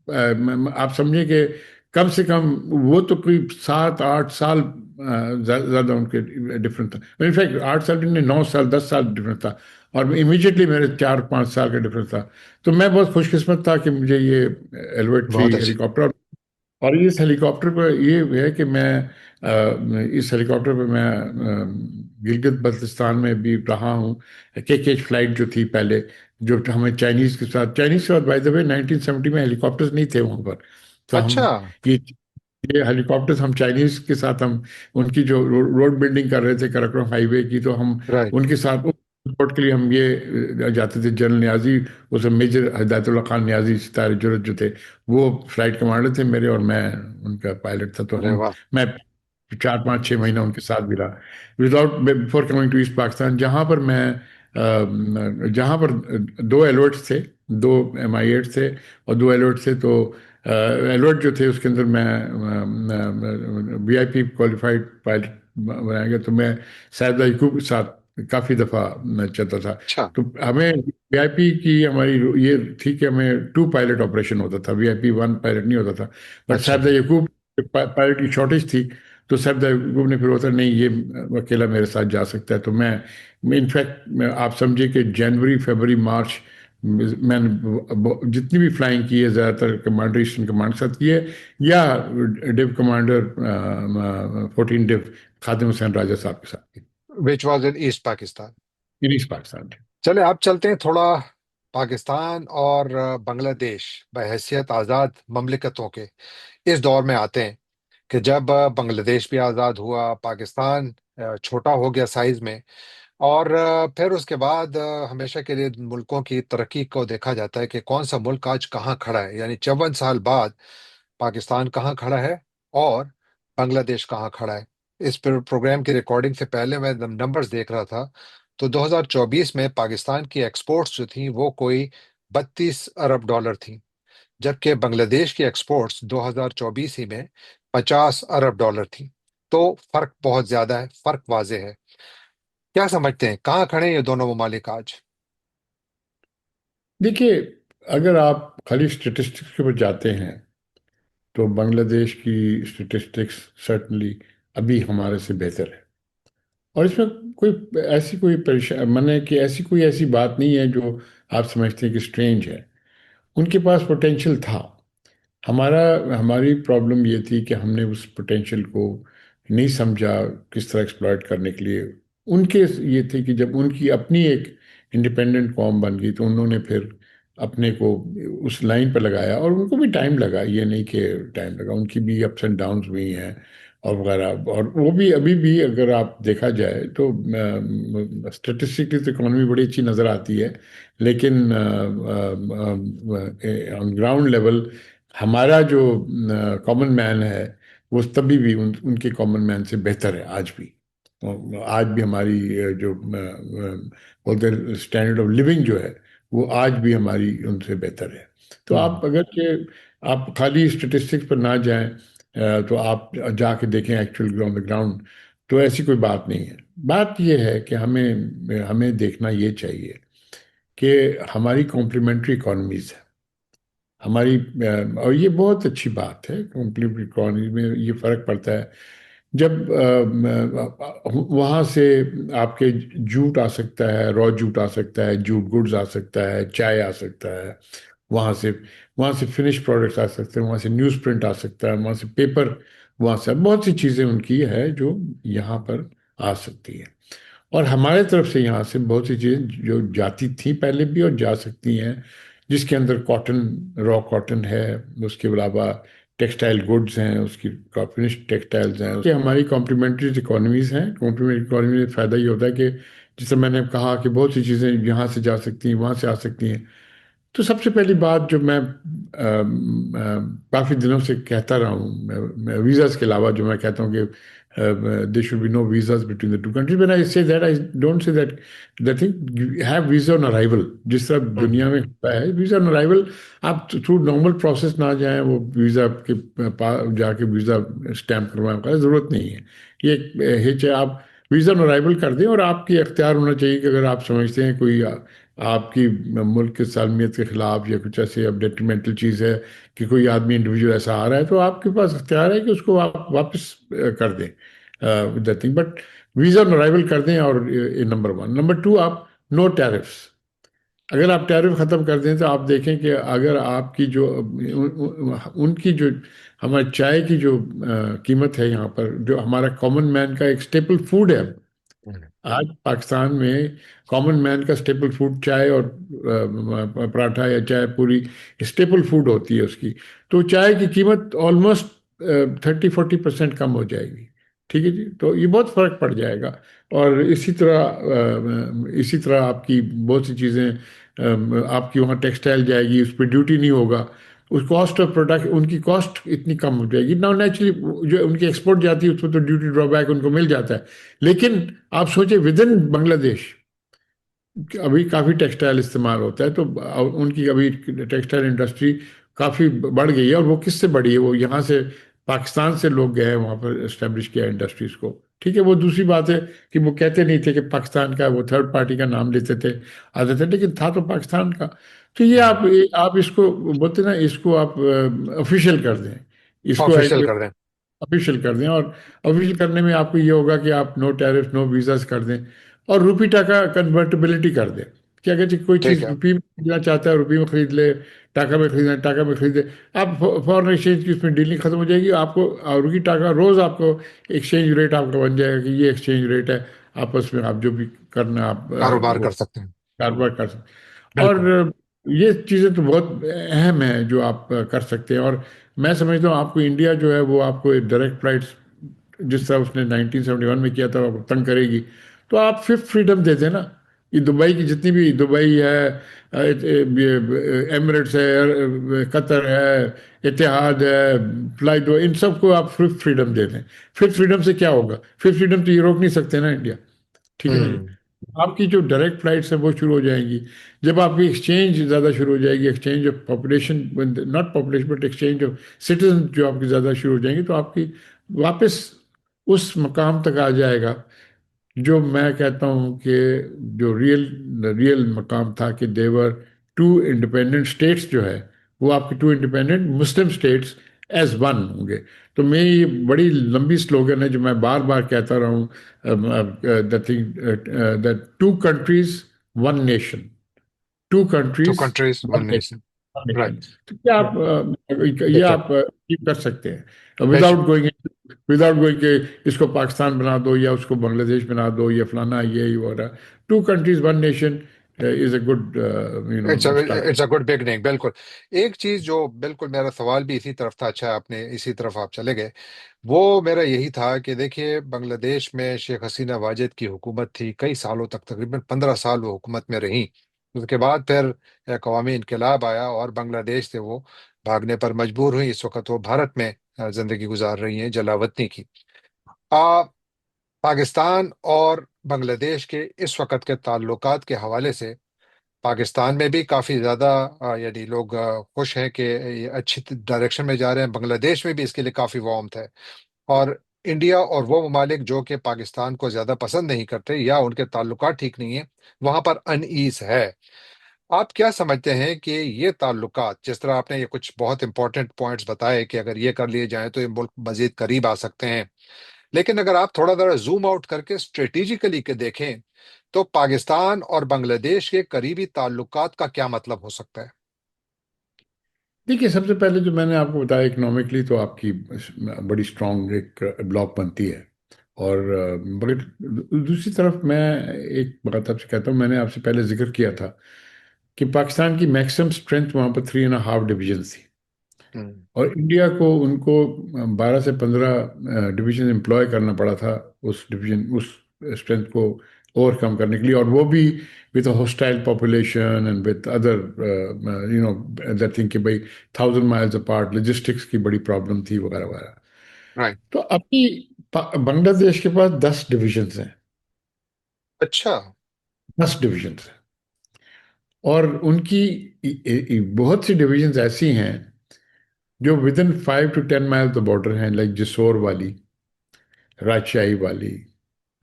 आप समझिए कि कम से कम वो तो कोई 7-8 साल ज्यादा उनके डिफरेंस था। इनफैक्ट 8 साल नहीं, 9 साल, 10 साल डिफरेंस था। और इमीडिएटली मेरे 4-5 साल का डिफरेंस था। तो मैं बहुत खुशकिस्मत था कि मुझे ये LO-83 बहुत अच्छी। हेलीकॉप्टर, और इस हेलीकॉप्टर पर ये है कि मैं इस हेलीकॉप्टर पर मैं गिलगित बल्तिस्तान में भी रहा हूँ। के फ्लाइट जो थी पहले, जो हमें चाइनीज के साथ बाय द वे 1970 में हेलीकॉप्टर्स नहीं थे वहाँ पर। तो अच्छा। ये ये हेलीकॉप्टर्स हम चाइनीज के साथ, हम उनकी जो रोड बिल्डिंग कर रहे थे कराकोरम हाईवे की, तो हम राइट। उनके साथ सपोर्ट के लिए हम ये जाते थे। जनरल न्याजी, उस मेजर हिदायतुल्लाह खान न्याजी सितारे जरूरत जो थे, वो फ्लाइट कमांडर थे मेरे, और मैं उनका पायलट था। तो अरे वाह। मैं 4-5-6 महीना उनके साथ भी रहा, without before coming to east Pakistan, जहाँ पर 2 एलोट्स थे, 2 MI-8 थे और 2 एलोट थे। तो एलोट जो थे उसके अंदर VIP क्वालिफाइड पायलट बनाया गया। तो मैं शायद याकूब के साथ काफ़ी दफ़ा मैं चलता था। अच्छा। तो हमें VIP की हमारी ये थी कि हमें 2 पायलट ऑपरेशन होता था, VIP 1 पायलट नहीं होता था। बट अच्छा। साहब याकूब पायलट की शॉर्टेज थी, तो साहब याकूब ने फिर होता नहीं, ये अकेला मेरे साथ जा सकता है। तो मैं इनफैक्ट आप समझिए कि जनवरी, फरवरी, मार्च मैंने जितनी भी फ्लाइंग की है, ज़्यादातर कमांडर ईस्टर्न कमांड के साथ की है, या डिव कमांडर 14 डिव खादिम हुसैन राजा साहब के साथ की, which was in east Pakistan. East Pakistan. चले, आप चलते हैं थोड़ा पाकिस्तान और बांग्लादेश बहैसियत आज़ाद ममलिकतों के इस दौर में आते हैं, कि जब बांग्लादेश भी आज़ाद हुआ, पाकिस्तान छोटा हो गया साइज में, और फिर उसके बाद हमेशा के लिए मुल्कों की तरक्की को देखा जाता है कि कौन सा मुल्क आज कहाँ खड़ा है। यानी 54 साल बाद पाकिस्तान कहाँ खड़ा है और बांग्लादेश कहाँ खड़ा है। इस प्रोग्राम की रिकॉर्डिंग से पहले मैं नंबर्स देख रहा था, तो 2024 में पाकिस्तान की एक्सपोर्ट्स जो थी वो कोई 32 अरब डॉलर थी, जबकि बांग्लादेश की एक्सपोर्ट्स 2024 ही में 50 अरब डॉलर थी। तो फर्क बहुत ज्यादा है, फर्क वाजे है। क्या समझते हैं, कहाँ खड़े हैं ये दोनों ममालिक आज? देखिए, अगर आप खाली स्टेटिस्टिक्स के ऊपर जाते हैं तो बांग्लादेश की स्टेटिस्टिक्स सर्टनली अभी हमारे से बेहतर है। और इसमें कोई ऐसी कोई परेशान माने कि ऐसी कोई ऐसी बात नहीं है जो आप समझते हैं कि स्ट्रेंज है। उनके पास पोटेंशियल था। हमारा हमारी प्रॉब्लम ये थी कि हमने उस पोटेंशियल को नहीं समझा किस तरह एक्सप्लॉइट करने के लिए। उनके ये थे कि जब उनकी अपनी एक इंडिपेंडेंट कौम बन गई तो उन्होंने फिर अपने को उस लाइन पर लगाया, और उनको भी टाइम लगा, ये नहीं कि टाइम लगा, उनकी भी अप्स एंड डाउन्स हुई हैं और वगैरह। और वो भी अभी भी अगर आप देखा जाए तो स्टेटिस्टिकली तो इकोनॉमी बड़ी अच्छी नज़र आती है, लेकिन ऑन ग्राउंड लेवल हमारा जो कॉमन मैन है वो तभी भी उनके कॉमन मैन से बेहतर है आज भी। आज भी हमारी जो बोलते हैं स्टैंडर्ड ऑफ लिविंग जो है वो आज भी हमारी उनसे बेहतर है। तो हम्म। आप अगर के आप खाली स्टेटिस्टिक्स पर ना जाएं, तो आप जाके देखें एक्चुअल ऑन द ग्राउंड, तो ऐसी कोई बात नहीं है। बात यह है कि हमें हमें देखना ये चाहिए कि हमारी कॉम्प्लीमेंट्री इकोनॉमीज है हमारी। और ये बहुत अच्छी बात है, कॉम्प्लीमेंट्री इकोनॉमी में ये फर्क पड़ता है जब वहाँ से आपके जूट आ सकता है, रॉ जूट आ सकता है, जूट गुड्स आ सकता है, चाय आ सकता है। वहाँ से वहाँ से फिनिश प्रोडक्ट्स आ सकते हैं, वहाँ से न्यूज़ प्रिंट आ सकता है, वहाँ से पेपर, वहाँ से बहुत सी चीज़ें उनकी है जो यहाँ पर आ सकती है। और हमारे तरफ से यहाँ से बहुत सी चीज़ें जो जाती थी पहले भी और जा सकती हैं, जिसके अंदर कॉटन, रॉ कॉटन है, उसके अलावा टेक्सटाइल गुड्स हैं, उसकी फिनिश्ड टेक्सटाइल्स हैं। कि हमारी कॉम्प्लीमेंट्री इकोनॉमीज हैं। कॉम्प्लीमेंट्री इकोनॉमी में फ़ायदा ये होता है कि जैसे मैंने कहा कि बहुत सी चीज़ें यहाँ से जा सकती हैं, वहाँ से आ सकती हैं। तो सबसे पहली बात जो मैं काफ़ी दिनों से कहता रहा हूँ, मैं वीज़ाज़ के अलावा जो मैं कहता हूँ कि there should be no visas between the two countries. When I say that, I don't say that the thing you have visa on arrival जिस तरह हम्म। दुनिया में होता है वीज़ा ऑन अराइवल। आप थ्रू नॉर्मल प्रोसेस ना जाएं, वो वीज़ा के जाके वीज़ा स्टैम्प करवाने का ज़रूरत नहीं है। ये हिच है, आप वीज़ा ऑन अराइवल कर दें। और आपकी अख्तियार होना चाहिए कि अगर आप समझते हैं कोई आपकी मुल्क के सालमियत के खिलाफ या कुछ ऐसे अब डेट्रीमेंटल चीज़ है कि कोई आदमी इंडिविजुअल ऐसा आ रहा है, तो आपके पास अख्तियार है कि उसको आप वापस कर दें with thing. But visa on arrival कर दें। और नंबर वन। नंबर टू, आप नो टैरिफ्स। अगर आप टैरिफ ख़त्म कर दें तो आप देखें कि अगर आपकी जो उनकी जो हमारे चाय की जो कीमत है यहाँ पर, जो हमारा कॉमन मैन का एक स्टेपल फूड है, हम्म। आज पाकिस्तान में कॉमन मैन का स्टेपल फूड चाय और पराठा या चाय पूरी स्टेपल फूड होती है उसकी। तो चाय की कीमत ऑलमोस्ट 30-40% कम हो जाएगी। ठीक है जी, तो ये बहुत फर्क पड़ जाएगा। और इसी तरह आपकी बहुत सी चीज़ें, आपकी वहाँ टेक्सटाइल जाएगी, उस पर ड्यूटी नहीं होगा। उस कॉस्ट ऑफ प्रोडक्ट, उनकी कॉस्ट इतनी कम हो जाएगी ना। नेचुरली जो उनकी एक्सपोर्ट जाती है उसमें तो ड्यूटी ड्रॉबैक उनको मिल जाता है। लेकिन आप सोचिए विद इन बांग्लादेश अभी काफ़ी टेक्सटाइल इस्तेमाल होता है, तो उनकी अभी टेक्सटाइल इंडस्ट्री काफ़ी बढ़ गई है। और वो किससे बढ़ी है? वो यहाँ से पाकिस्तान से लोग गए हैं वहाँ पर इस्टेब्लिश किया इंडस्ट्रीज को। ठीक है, वो दूसरी बात है कि वो कहते नहीं थे कि पाकिस्तान का, वो थर्ड पार्टी का नाम लेते थे, आते थे, लेकिन था तो पाकिस्तान का। तो ये हम्म। आप इसको बोलते ना, इसको आप ऑफिशियल कर दें, इसको ऑफिशियल कर दें। ऑफिशियल कर दें। और ऑफिशियल करने में आपको ये होगा कि आप नो टैरिफ नो वीज़ास कर दें, और रुपी टाका कन्वर्टेबिलिटी कर दें कि अगर जी कोई ठीक चीज़ है। रुपी में खरीदना चाहता है रुपी में खरीद ले, टाका में खरीदना है टाका में खरीदे। आप फॉरेन एक्सचेंज की उसमें डीलिंग खत्म हो जाएगी। आपको रुपी टाका रोज़ आपको एक्सचेंज रेट आपका बन जाएगा कि ये एक्सचेंज रेट है। आपस में आप जो भी करना आप कारोबार वो कर सकते हैं। कारोबार कर सकते। बिल्कुल। और ये चीज़ें तो बहुत अहम है जो आप कर सकते हैं। और मैं समझता हूँ आपको इंडिया जो है वो आपको डायरेक्ट फ्लाइट्स जिस तरह उसने 1971 में किया था, आपको तंग करेगी। तो आप फिफ्थ फ्रीडम दे देना। ये दुबई की जितनी भी, दुबई है, एमिरेट्स है, कतर है, इतिहाद है, फ्लाई दो, इन सबको आप फिफ्थ फ्रीडम दे दें। फिफ्थ फ्रीडम से क्या होगा? फिफ्थ फ्रीडम तो ये रोक नहीं सकते ना इंडिया, ठीक है ना जी। हम्म। आपकी जो डायरेक्ट फ्लाइट्स है वो शुरू हो जाएंगी। जब आपकी एक्सचेंज ज़्यादा शुरू हो जाएगी, exchange of population, not population but exchange of citizen जो आपकी ज़्यादा शुरू हो जाएंगी, तो आपकी वापस उस मकाम तक आ जाएगा जो मैं कहता हूँ कि जो रियल रियल मकाम था कि देवर टू इंडिपेंडेंट स्टेट्स जो है, वो आपके two independent Muslim states as one होंगे। तो मैं ये बड़ी लंबी स्लोगन है जो मैं बार बार कहता रहा हूँ, the thing that two countries one nation, two two countries countries one one nation. Nation. Right. तो क्या आप ये देखिए, आप achieve कर सकते हैं बेशक। विदाउट गोइंग के इसको पाकिस्तान बना दो या उसको बांग्लादेश बना दो या फलाना ये हो रहा। Two countries one nation is a good it's start. It's a good beginning, बिल्कुल। एक चीज जो बिल्कुल मेरा सवाल भी इसी तरफ था, अच्छा आपने इसी तरफ आप चले गए। वो मेरा यही था कि देखिए, बांग्लादेश में शेख हसीना वाजेद की हुकूमत थी कई सालों तक, तकरीबन 15 साल वो हुकूमत में रही। उसके बाद फिर एक अवामी इनकलाब आया और बांग्लादेश से वो भागने पर मजबूर हुई। इस वक्त वो भारत में जिंदगी गुजार रही हैं, जलावतनी की। आ, पाकिस्तान और बांग्लादेश के इस वक्त के ताल्लुकात के हवाले से पाकिस्तान में भी काफी ज्यादा यानी लोग खुश हैं कि ये अच्छी डायरेक्शन में जा रहे हैं। बांग्लादेश में भी इसके लिए काफी वार्मथ है। और इंडिया और वो ममालिक जो कि पाकिस्तान को ज्यादा पसंद नहीं करते या उनके ताल्लुकात ठीक नहीं है, वहां पर अनईज है। आप क्या समझते हैं कि ये ताल्लुकात, जिस तरह आपने ये कुछ बहुत इंपॉर्टेंट पॉइंट्स बताए कि अगर ये कर लिए जाएं तो ये मुल्क मजीद करीब आ सकते हैं, लेकिन अगर आप थोड़ा थोड़ा जूम आउट करके स्ट्रेटेजिकली के देखें तो पाकिस्तान और बांग्लादेश के करीबी ताल्लुकात का क्या मतलब हो सकता है? देखिए, सबसे पहले जो मैंने आपको बताया, इकोनॉमिकली तो आपकी बड़ी स्ट्रांग एक ब्लॉक बनती है। और मगर दूसरी तरफ मैं एक बात आपसे कहता हूँ, मैंने आपसे पहले जिक्र किया था कि पाकिस्तान की मैक्सिमम स्ट्रेंथ वहाँ पर 3.5 डिवीजन थी। हम्म। और इंडिया को उनको 12 से 15 डिवीजन एम्प्लॉय करना पड़ा था उस डिवीजन, उस स्ट्रेंथ को ओवरकम करने के लिए, और वो भी with hostile population and with other that thing कि भाई 1,000 माइल्स अपार्ट, लॉजिस्टिक्स की बड़ी प्रॉब्लम थी वगैरह वगैरह। राइट। तो अभी बांग्लादेश के पास 10 डिविजन्स हैं। अच्छा। 10 डिविजन्स हैं। और उनकी बहुत सी डिविजन्स ऐसी हैं जो with in 5 to 10 mile the border हैं, लाइक जसोर वाली, राजशाही वाली,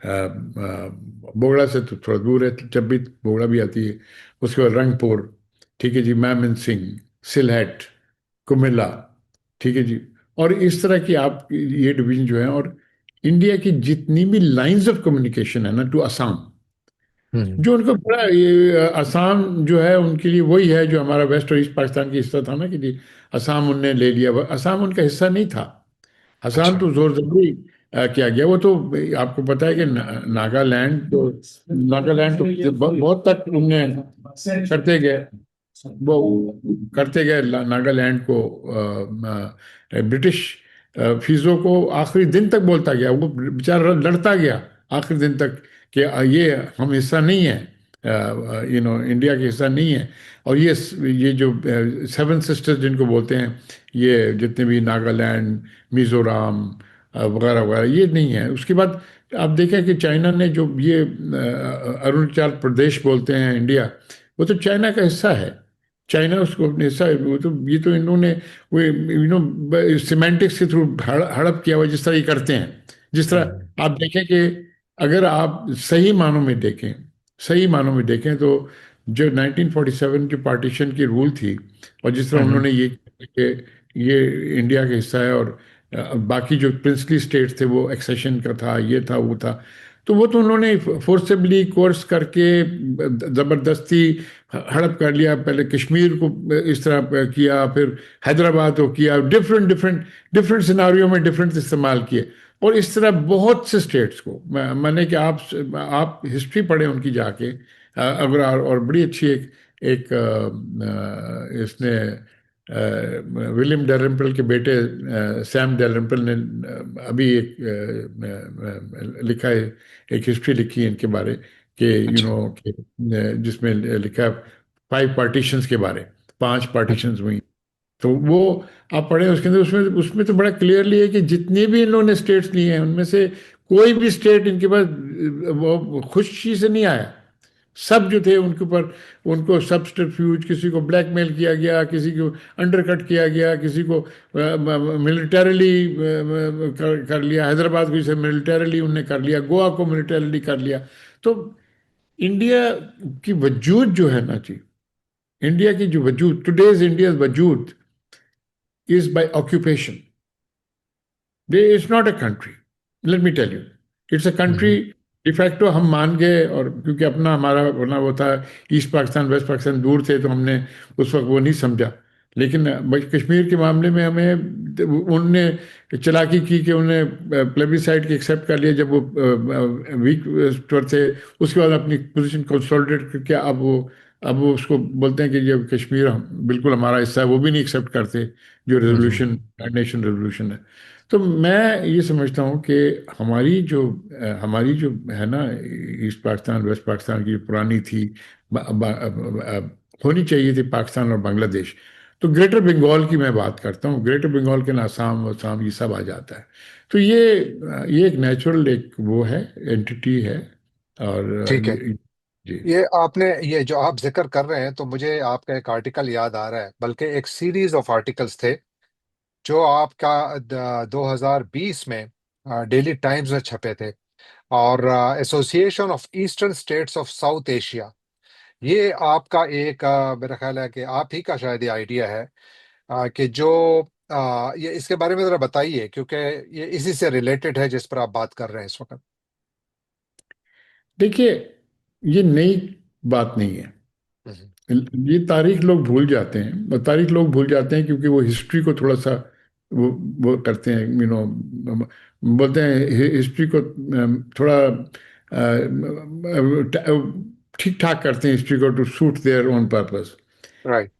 बोगड़ा से तो थोड़ा दूर है, जब भी बोगड़ा भी आती है। उसके बाद रंगपुर, ठीक है जी, मैमन सिंह, सिलहट, कुमिल्ला, ठीक है जी। और इस तरह की आप ये डिवीजन जो है, और इंडिया की जितनी भी लाइंस ऑफ कम्युनिकेशन है ना टू असम, हम्म। जो उनको बड़ा ये असम जो है उनके लिए वही है जो हमारा वेस्ट और ईस्ट पाकिस्तान की हिस्सा था ना, कि जी असम उनने ले लिया। असम उनका हिस्सा नहीं था। आसान अच्छा। तो जोर जबरी किया गया। वो तो आपको पता है कि नागालैंड तो बहुत तक उनने करते गए, वो करते गए नागालैंड को ब्रिटिश फीसों को आखिरी दिन तक बोलता गया, वो बेचारा लड़ता गया आखिरी दिन तक कि ये हम हिस्सा नहीं है, इंडिया के हिस्सा नहीं है। और ये जो 7 सिस्टर्स जिनको बोलते हैं, ये जितने भी नागालैंड, मिजोरम वगैरह वगैरह, ये नहीं है। उसके बाद आप देखें कि चाइना ने जो ये अरुणाचल प्रदेश बोलते हैं इंडिया, वो तो चाइना का हिस्सा है। चाइना उसको अपने हिस्सा, वो तो ये तो इन्होंने वो सिमेंटिक्स के थ्रू हड़प किया हुआ, जिस तरह ये करते हैं। जिस हम्म। तरह आप देखें कि अगर आप सही मानों में देखें, सही मानों में देखें तो जो 1947 की पार्टीशन की रूल थी, और जिस तरह हम्म। उन्होंने ये इंडिया का हिस्सा है, और बाकी जो प्रिंसली स्टेट्स थे वो एक्सेशन का था, ये था वो था, तो वो तो उन्होंने फोर्सेबली कोर्स करके ज़बरदस्ती हड़प कर लिया। पहले कश्मीर को इस तरह किया, फिर हैदराबाद को किया, डिफरेंट डिफरेंट डिफरेंट सिनारियों में डिफरेंट इस्तेमाल किए। और इस तरह बहुत से स्टेट्स को मैंने कि आप हिस्ट्री पढ़े उनकी जाके, अगर और बड़ी अच्छी एक इसने विलियम डैलिम्पल के बेटे सैम डैलिम्पल ने अभी एक लिखा है, एक हिस्ट्री लिखी है इनके बारे कि अच्छा। कि जिसमें लिखा है 5 पार्टीशंस के बारे, 5 पार्टीशंस हुई। तो वो आप पढ़े उसके अंदर, उसमें उसमें तो बड़ा क्लियरली है कि जितने भी इन्होंने स्टेट्स लिए हैं उनमें से कोई भी स्टेट इनके पास वो खुशी से नहीं आया। सब जो थे उनके ऊपर, उनको सब्सटरफ्यूज, किसी को ब्लैकमेल किया गया, किसी को अंडरकट किया गया, किसी को मिलिटरीली कर लिया। हैदराबाद को इसे मिलिटरीली उनने कर लिया, गोवा को मिलिटरीली कर लिया। तो इंडिया की वजूद जो है ना जी, इंडिया की जो वजूद, टुडेज इंडिया वजूद is by occupation. It's not a country. Let me tell you. It's a country de facto हम मान गए, और क्योंकि अपना हमारा अपना वो था, ईस्ट पाकिस्तान वेस्ट पाकिस्तान दूर थे, तो हमने उस वक्त वो नहीं समझा। लेकिन कश्मीर के मामले में हमें उनने चालाकी की कि उन्हें प्लेबिसाइड की एक्सेप्ट कर लिया जब वो वीक थे। उसके बाद अपनी पोजीशन कंसोलिडेट करके अब वो उसको बोलते हैं कि ये कश्मीर बिल्कुल हमारा हिस्सा है, वो भी नहीं एक्सेप्ट करते जो रेजोल्यूशन, नेशन रेजोल्यूशन है। तो मैं ये समझता हूँ कि हमारी जो है ना, ईस्ट पाकिस्तान वेस्ट पाकिस्तान की जो पुरानी थी, होनी चाहिए थी पाकिस्तान और बांग्लादेश। तो ग्रेटर बंगाल की मैं बात करता हूँ, ग्रेटर बंगाल के ना आसाम वासाम ये सब आ जाता है। तो ये एक नेचुरल एक वो है, एंटिटी है। और ठीक है। जी। ये आपने, ये जो आप जिक्र कर रहे हैं, तो मुझे आपका एक आर्टिकल याद आ रहा है, बल्कि एक सीरीज ऑफ आर्टिकल्स थे जो आपका 2020 में डेली टाइम्स में छपे थे। और association of eastern states of south Asia, ये आपका एक मेरा ख्याल है कि आप ही का शायद ये आइडिया है, कि जो ये इसके बारे में जरा बताइए, क्योंकि ये इसी से रिलेटेड है जिस पर आप बात कर रहे हैं इस वक्त। देखिए, ये नई बात नहीं है। हम्म। ये तारीख लोग भूल जाते हैं, और तारीख लोग भूल जाते हैं क्योंकि वो हिस्ट्री को थोड़ा सा वो करते हैं, बोलते हैं हिस्ट्री को थोड़ा ठीक ठाक करते हैं हिस्ट्री को, to suit their own purpose. Right.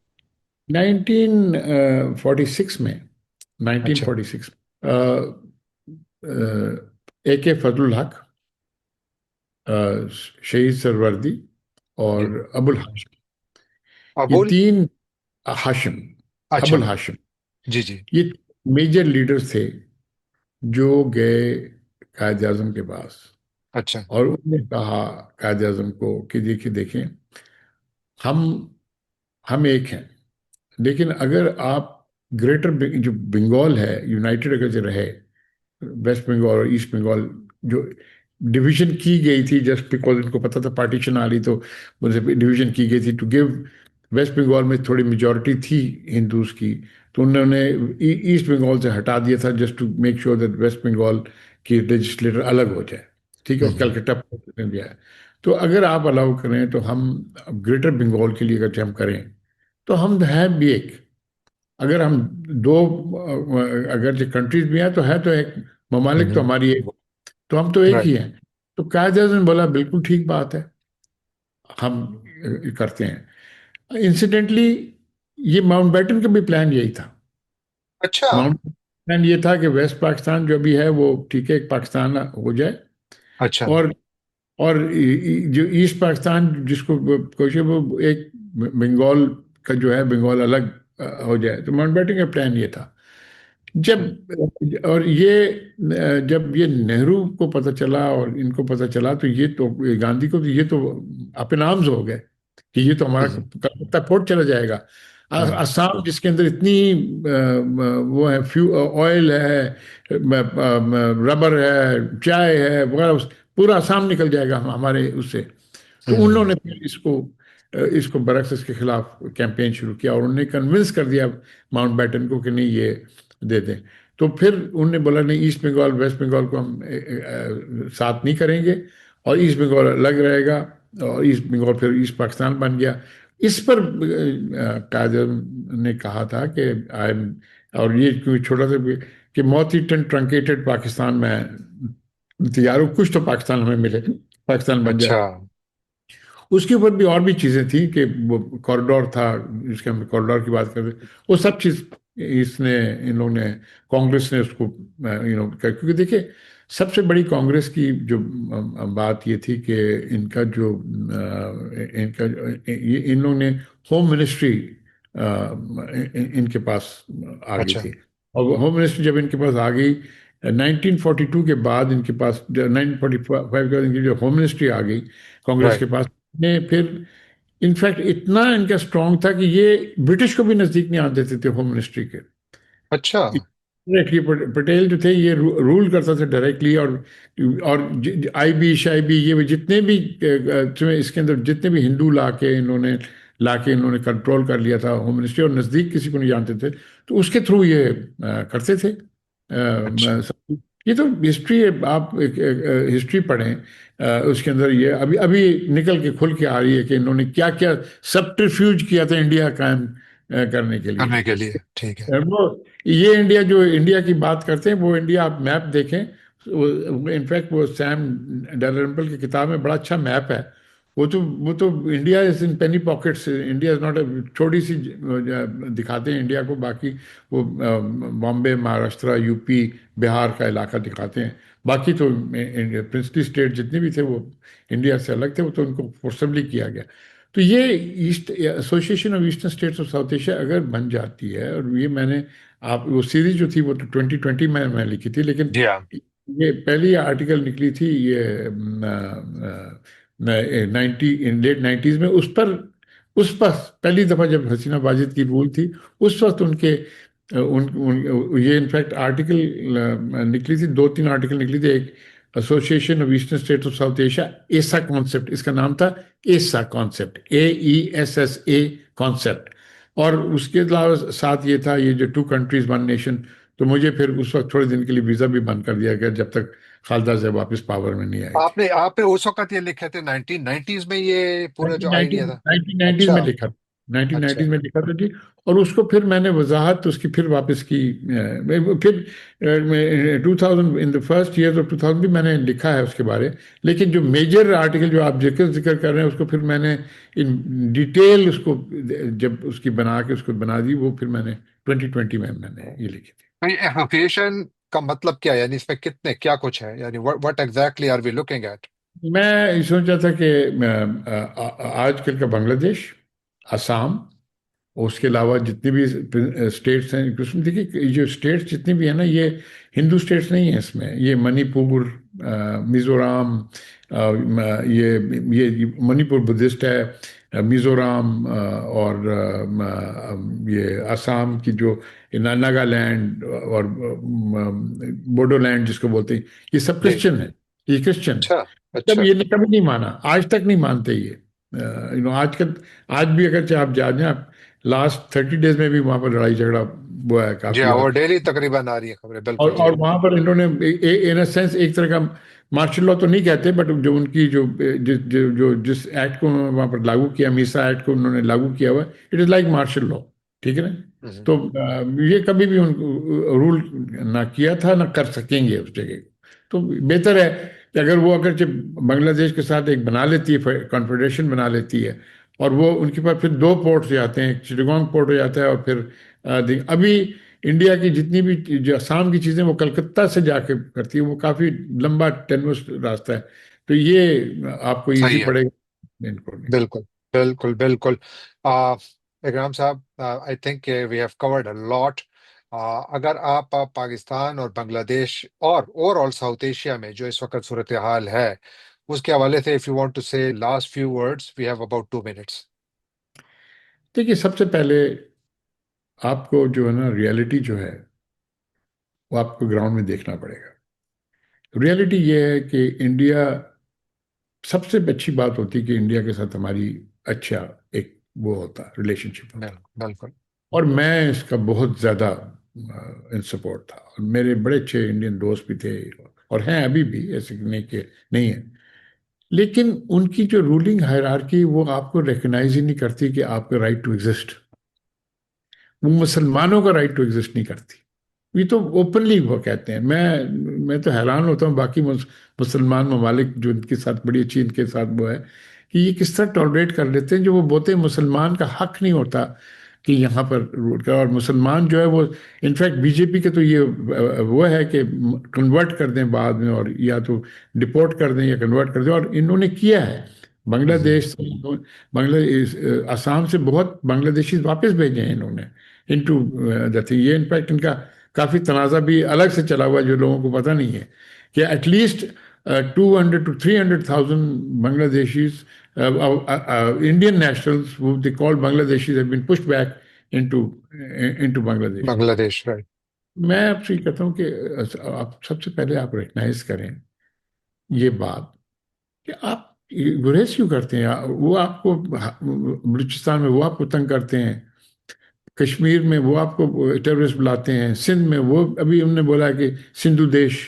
1946 में, अच्छा। 1946 ए के फजलुल हक, शहीद सरवर्दी, जी। और अबुल हाशिम, ये अबुल। तीन, हाशिम, अच्छा। अबुल हाशिम, जी जी। ये मेजर लीडर्स थे जो गए कायद आजम के पास। अच्छा। और उन्होंने कहा कायद आजम को कि देखिए देखें, हम हम एक हैं, लेकिन अगर आप जो बंगाल है यूनाइटेड अगर जो रहे, वेस्ट बंगाल और ईस्ट बंगाल जो डिवीजन की गई थी, जस्ट बिकॉज इनको पता था पार्टीशन आ रही, तो मुझे डिवीजन की गई थी टू गिव, वेस्ट बंगाल में थोड़ी मेजॉरिटी थी हिंदूज की, तो उन्होंने ईस्ट बंगाल से हटा दिया था, just to make sure that West Bengal की लेजिस्लेटर अलग हो जाए। ठीक है, और हम्म कलकत्ता ने दिया है। तो अगर आप अलाउ करें तो हम ग्रेटर बंगाल के लिए अगर हम करें, तो हम हैं भी एक, अगर हम दो, अगर जो कंट्रीज भी हैं तो है तो एक, ममालिक तो हम्म। हमारी एक, तो हम तो एक ही राइट। हैं। तो कायदे आज़म ने बोला बिल्कुल ठीक बात है, हम करते हैं। इंसिडेंटली ये माउंटबेटन का भी प्लान यही था। अच्छा। माउंट प्लान ये था कि वेस्ट पाकिस्तान जो भी है वो ठीक है, एक पाकिस्तान हो जाए, अच्छा। और जो ईस्ट पाकिस्तान जिसको कोशिश, वो एक बंगाल का जो है, बंगाल अलग हो जाए। तो माउंटबेटन का प्लान ये था। जब और जब ये नेहरू को पता चला और इनको पता चला, तो ये तो गांधी को तो ये तो अपने आर्म्स हो गए कि ये तो हमारा हम्म कलकत्ता पोर्ट चला जाएगा। हम्म असम जिसके अंदर इतनी वो है, ऑयल है, रबर है, चाय है वगैरह, पूरा असम निकल जाएगा हमारे उससे। तो हम्म उन्होंने फिर इसको बरक्स के खिलाफ कैंपेन शुरू किया, और उन्होंने कन्विंस कर दिया माउंट बैटन को कि नहीं, ये दे दें। तो फिर उन्होंने बोला नहीं, ईस्ट बंगाल वेस्ट बंगाल को हम साथ नहीं करेंगे, और ईस्ट बंगाल अलग रहेगा, और ईस्ट बंगाल फिर ईस्ट पाकिस्तान बन गया। इस पर कायदे ने कहा था कि आई एम, और ये क्योंकि छोटा सा कि मौत ही ट्रंकेटेड पाकिस्तान में तैयार हो, कुछ तो पाकिस्तान हमें मिले, पाकिस्तान बन अच्छा। जाए। उसके ऊपर भी और भी चीज़ें थी कि वो कॉरिडोर था, जिसके हम कॉरिडोर की बात करते, वो सब चीज़ इन लोगों ने, कांग्रेस ने उसको क्योंकि देखिए सबसे बड़ी कांग्रेस की जो बात ये थी कि इनका जो इनका ये इन लोगों ने होम मिनिस्ट्री इनके पास आ गई अच्छा। थी। और वो होम मिनिस्ट्री जब इनके पास आ गई 1942 के बाद, इनके पास 1945 के बाद इनकी जो होम मिनिस्ट्री आ गई कांग्रेस के राइट। पास, ने फिर इनफैक्ट इतना इनका स्ट्रांग था कि ये ब्रिटिश को भी नजदीक नहीं आने देते थे होम मिनिस्ट्री के। अच्छा। डायरेक्टली पटेल जो थे ये रूल करता था डायरेक्टली। और आईबी शाइबी ये जितने भी इसके अंदर जितने भी हिंदू लाके इन्होंने कंट्रोल कर लिया था होम मिनिस्ट्री, और नज़दीक किसी को नहीं जानते थे, तो उसके थ्रू ये करते थे। अच्छा। ये तो हिस्ट्री है, आप हिस्ट्री पढ़ें, उसके अंदर ये अभी अभी निकल के खुल के आ रही है कि इन्होंने क्या क्या सबटरफ्यूज किया था इंडिया कायम करने के लिए। करने के लिए ठीक है। वो ये इंडिया जो इंडिया की बात करते हैं, वो इंडिया आप मैप देखें, इनफैक्ट वो सैम डैलरम्पल की किताब में बड़ा अच्छा मैप है। वो तो India is in Penney pockets, India is not छोटी सी दिखाते हैं इंडिया को, बाकी वो बॉम्बे, महाराष्ट्र, यूपी, बिहार का इलाका दिखाते हैं। बाकी तो प्रिंसली स्टेट जितने भी थे वो इंडिया से अलग थे, वो तो उनको फोर्सबली किया गया। तो ये east association of eastern states of south Asia अगर बन जाती है, और ये मैंने आप वो सीरीज जो थी वो तो 2020 में मैं लिखी थी, लेकिन जी हाँ। ये पहली आर्टिकल निकली थी ये 1990 में, उस पर पहली दफा जब हसीना वाजिद की रूल थी, उस वक्त उनके ये इनफैक्ट आर्टिकल निकली थी, दो तीन आर्टिकल निकली थी। एक association of eastern states of south Asia, एसा कॉन्सेप्ट इसका नाम था, एसा कॉन्सेप्ट, AESSA कॉन्सेप्ट। और उसके अलावा साथ ये था, ये जो टू कंट्रीज वन नेशन। तो मुझे फिर उस वक्त थोड़े दिन के लिए वीज़ा भी बंद कर दिया गया, जब तक खालदा से वापस पावर में नहीं आई थी। आपने आपने उस वक्त ये लिखे थे 1990s में, ये पूरा जो 1990 आइडिया था? 1990 अच्छा। में लिखा था, 1990 अच्छा। में लिखा था जी। और उसको फिर मैंने वजाहत उसकी फिर वापस की, फिर 2000 in the first year of 2000 भी मैंने लिखा है उसके बारे। लेकिन जो मेजर आर्टिकल जो आप जिक्र कर रहे हैं, उसको फिर मैंने इन डिटेल उसको जब उसकी बना के उसको बना दी, वो फिर मैंने 2020 में मैंने ये लिखी थी। तो ये एसोसिएशन का मतलब क्या है, यानी इसमें कितने क्या कुछ है, यानी what exactly are we looking at? मैं ये सोचा था कि आजकल का बांग्लादेश, असम, उसके अलावा जितने भी स्टेट्स हैं, उसमें देखिए ये जो स्टेट्स जितनी भी है ना, ये हिंदू स्टेट्स नहीं है इसमें। ये मणिपुर, मिजोरम, ये मणिपुर बुद्धिस्ट है, मिजोरम, और ये असम की जो नागालैंड और बोडोलैंड जिसको बोलते हैं, ये सब जी। क्रिश्चियन है। ये क्रिश्चियन है। अच्छा। तब अच्छा। ये कभी नहीं माना, आज तक नहीं मानते ये। आजकल आज भी अगर चाहे आप जा जाए, लास्ट 30 डेज में भी वहां पर लड़ाई झगड़ा हुआ है जी काफी। हाँ, वो डेली तकरीबन आ रही है खबरें, बिल्कुल जी। और वहां पर इन्होंने इन अ सेंस एक तरह का मार्शल लॉ तो नहीं कहते, बट जो उनकी जिस एक्ट को उन्होंने वहां पर लागू किया, मीसा एक्ट को उन्होंने लागू किया हुआ, it is like martial law. ठीक है ना? हम्म। तो ये कभी भी उनको रूल ना किया था ना कर सकेंगे उस जगह को। तो बेहतर है कि अगर वो अगर जब बांग्लादेश के साथ एक बना लेती है, कॉन्फेडरेशन बना लेती है, और वो उनके पास फिर दो पोर्ट हो जाते हैं, एक चिटगांव पोर्ट हो जाता है, और फिर अभी इंडिया की जितनी भी जो असम की चीज़ें वो कलकत्ता से जाके करती है, वो काफ़ी लंबा टेनवस रास्ता है। तो ये आपको इजी सही है। पड़ेगा इनको। बिल्कुल बिल्कुल बिल्कुल। आ, इकराम साहब, I think we have covered a lot. अगर आप पाकिस्तान और बांग्लादेश और ओवरऑल साउथ एशिया में जो इस वक्त सूरत हाल है उसके हवाले से, if you want to say last few words, we have about 2 minutes. देखिए, सबसे पहले आपको जो है ना, रियलिटी जो है वो आपको ग्राउंड में देखना पड़ेगा। रियलिटी ये है कि इंडिया, सबसे अच्छी बात होती है कि इंडिया के साथ हमारी अच्छा एक वो होता रिलेशनशिप होता। बिल्कुल बिल्कुल। और मैं इसका बहुत ज़्यादा इन सपोर्ट था, और मेरे बड़े अच्छे इंडियन दोस्त भी थे और हैं अभी भी, ऐसे नहीं कि नहीं है। लेकिन उनकी जो रूलिंग हायरार्की वो आपको रिकग्नाइज ही नहीं करती कि आपका राइट टू एग्जिस्ट, वो मुसलमानों का राइट टू एग्जिस्ट नहीं करती। ये तो ओपनली वो कहते हैं। मैं तो हैरान होता हूँ बाकी मुसलमान ममालिक जो इनके साथ बड़ी अच्छी इनके साथ वो है, कि ये किस तरह टॉलरेट कर लेते हैं। जो वो बोलते हैं मुसलमान का हक नहीं होता कि यहाँ पर रूल कर, और मुसलमान जो है वो इनफैक्ट बीजेपी के तो ये वो है कि कन्वर्ट कर दें बाद में, और या तो डिपोर्ट कर दें या कन्वर्ट कर दें, और इन्होंने किया है। बांग्लादेश से बांग्लादेश असम से बहुत बांग्लादेशी वापस भेजे हैं इन्होंने इनटू द थिंग। ये इनफैक्ट इनका काफ़ी तनाज़ा भी अलग से चला हुआ है, जो लोगों को पता नहीं है, कि at least 200 to 300,000 Bangladeshis, Indian nationals, who they call Bangladeshis, have been pushed back into Bangladesh. Bangladesh, right. मैं आपसे ये कहता हूँ कि आप सबसे पहले आप रिकग्नाइज करें ये बात कि आप गुरेज क्यों करते हैं। वो आपको बलूचिस्तान में वो आपको तंग करते हैं, कश्मीर में वो आपको टेररिस्ट बुलाते हैं, सिंध में वो अभी उन्होंने बोला कि सिंधु देश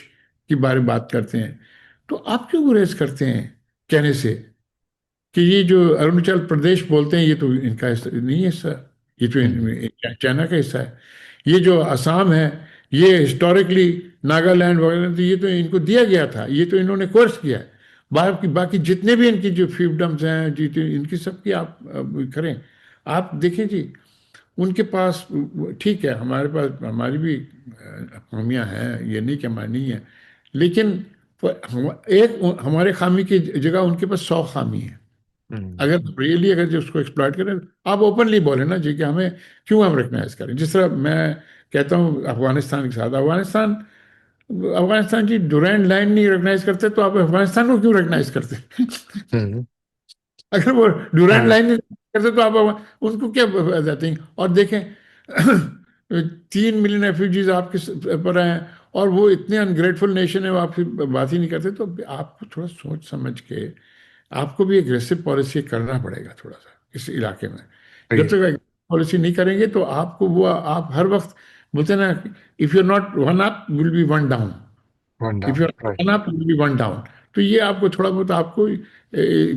की बारे में बात करते हैं। तो आप क्यों गुरेज करते हैं कहने से कि ये जो अरुणाचल प्रदेश बोलते हैं ये तो इनका हिस्सा नहीं है, हिस्सा ये तो चाइना का हिस्सा है। ये जो असम है ये हिस्टोरिकली नागालैंड वगैरह, तो ये तो इनको दिया गया था, ये तो इन्होंने कोर्स किया है। बाकी बाकी जितने भी इनकी जो फील्डम्स हैं जितने इनकी सबकी आप करें। आप देखें जी, उनके पास ठीक है, हमारे पास हमारी भी खामियां हैं, ये नहीं कि हमारी नहीं है, लेकिन एक हमारे खामी की जगह उनके पास 100 खामी है। अगर रियली अगर जो उसको एक्सप्लॉइट करें, आप ओपनली बोले ना जी कि हमें क्यों हम रिकग्नाइज करें। जिस तरह मैं कहता हूँ अफगानिस्तान के साथ, अफगानिस्तान अफगानिस्तान जी डुरैंड लाइन नहीं रिकग्नाइज करते तो आप अफगानिस्तान को क्यों रिकग्नाइज करते। हम्म। अगर वो डुरैंड हाँ। लाइन नहीं करते तो आप उनको क्या जाते हैं। और देखें 3 मिलियन रेफ्यूजीज आपके पर हैं, और वो इतने अनग्रेटफुल नेशन है, वो आपकी बात ही नहीं करते। तो आपको थोड़ा सोच समझ के आपको भी एग्रेसिव पॉलिसी करना पड़ेगा थोड़ा सा इस इलाके में। जब सही। तक पॉलिसी नहीं करेंगे तो आपको वो आप हर वक्त बोलते हैं ना, if you are not one up will be one down, one if you down, right. Are one up will be one down. तो ये आपको थोड़ा बहुत आपको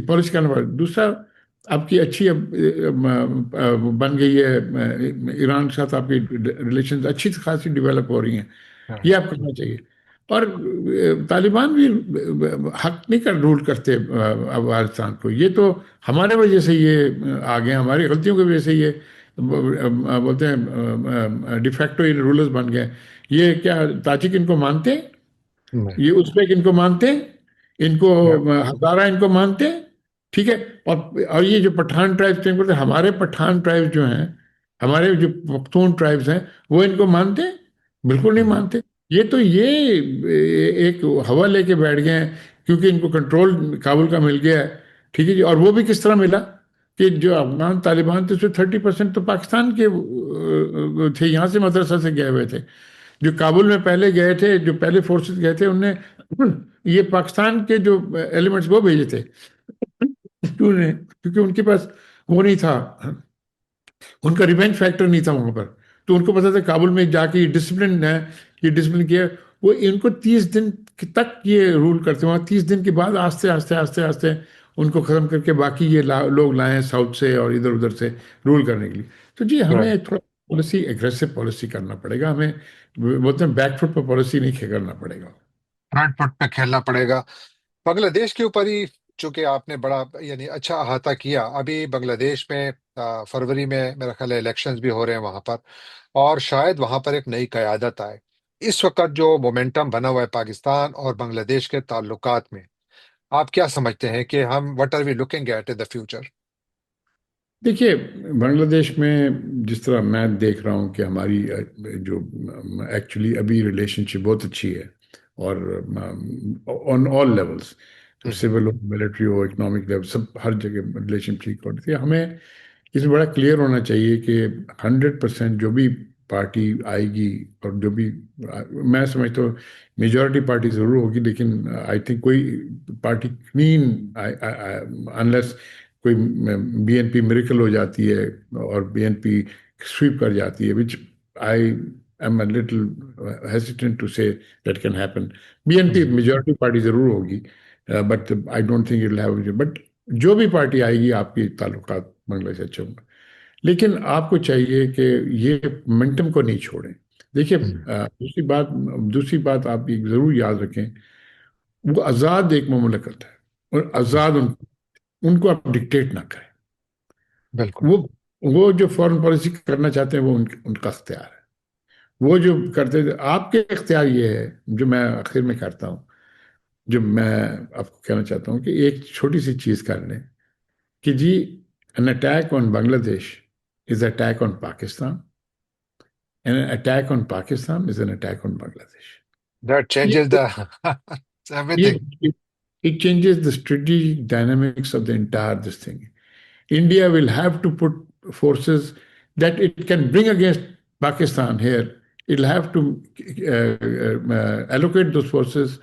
पॉलिसी करना पड़ेगा। दूसरा, आपकी अच्छी अब बन गई है ईरान के साथ, आपकी रिलेशन अच्छी खासी डेवलप हो रही हैं, ये आप करना चाहिए। और तालिबान भी हक नहीं कर रूल करते अफगानिस्तान को, ये तो हमारे वजह से ये आ गए, हमारी गलतियों की वजह से ये बोलते हैं डिफैक्टो ये रूलर्स बन गए। ये क्या ताजिक इनको मानते हैं, नहीं। ये उज़्बेक इनको मानते हैं, इनको या। हज़ारा इनको मानते हैं, ठीक है। और ये जो पठान ट्राइब्स थे, बोलते हैं, हमारे पठान ट्राइब्स जो हैं, हमारे जो पख्तून ट्राइब्स हैं, वो इनको मानते हैं, बिल्कुल नहीं मानते। ये एक हवा लेके बैठ गए हैं, क्योंकि इनको कंट्रोल काबुल का मिल गया है, ठीक है जी। और वो भी किस तरह मिला कि जो अफगान तालिबान थे उसमें 30% तो पाकिस्तान के थे, यहाँ से मदरसा से गए हुए थे। जो काबुल में पहले गए थे, जो पहले फोर्सेस गए थे, उनने ये पाकिस्तान के जो एलिमेंट्स वो भेजे थे। क्यों ने, क्योंकि उनके पास वो नहीं था, उनका रिवेंज फैक्टर नहीं था वहां पर। तो उनको पता था काबुल में जाके ये डिसिप्लिन है, ये डिसिप्लिन किया। वो इनको 30 दिन तक ये रूल करते, वहां 30 दिन के बाद आस्ते आस्ते आस्ते आस्ते उनको खत्म करके बाकी ये लोग लाए साउथ से और इधर उधर से रूल करने के लिए। तो जी राइट। हमें थोड़ा पॉलिसी एग्रेसिव पॉलिसी करना पड़ेगा, हमें बोलते हैं बैकफुट पर पॉलिसी नहीं करना पड़ेगा। फ्रंट फुट पे खेलना पड़ेगा। बांग्लादेश के ऊपर ही चूंकि आपने बड़ा यानी अच्छा अहाता किया, अभी बांग्लादेश में फरवरी में मेरा ख्याल है इलेक्शंस भी हो रहे हैं वहां पर, और शायद वहां पर एक नई क़यादत आए। इस वक्त जो मोमेंटम बना हुआ है पाकिस्तान और बांग्लादेश के ताल्लुकात में, आप क्या समझते हैं कि हम what are we looking at in the future? देखिए, बांग्लादेश में जिस तरह मैं देख रहा हूँ कि हमारी जो एक्चुअली अभी रिलेशनशिप बहुत अच्छी है, और ऑन ऑल लेवल्स, सिविल हो, मिलिट्री हो, इकोनॉमिक लेवल, सब हर जगह रिलेशन ठीक हो रही है। हमें इसमें बड़ा क्लियर होना चाहिए कि 100% जो भी पार्टी आएगी, और जो भी मैं समझता हूँ मेजॉरिटी पार्टी ज़रूर होगी, लेकिन आई थिंक कोई पार्टी क्लीन, अनलेस कोई बीएनपी मिरेकल हो जाती है और बीएनपी स्वीप कर जाती है, which I am a little hesitant to say that can happen. BNP majority party जरूर होगी, but I don't think it will have, but जो भी पार्टी आएगी आपकी ताल्लुकात बांग्लादेश से अच्छे होंगे। लेकिन आपको चाहिए कि ये मोमेंटम को नहीं छोड़ें। देखिए, दूसरी बात आप ये जरूर याद रखें, वो आज़ाद एक मुमलकत है, और आज़ाद उनको आप डिक्टेट ना करें। बिल्कुल। वो वो जो फॉरेन पॉलिसी करना चाहते हैं वो उनका इख्तियार है। वो जो करते थे, आपके इख्तियार ये है, जो मैं आखिर में करता हूँ, जो मैं आपको कहना चाहता हूँ कि एक छोटी सी चीज कर लें कि जी, an attack on Bangladesh is attack on Pakistan, and an attack on Pakistan is an attack on Bangladesh. That ये changes the ये everything. it changes the strategic dynamics of the entire this thing. India will have to put forces that it can bring against Pakistan here. It'll have to allocate those forces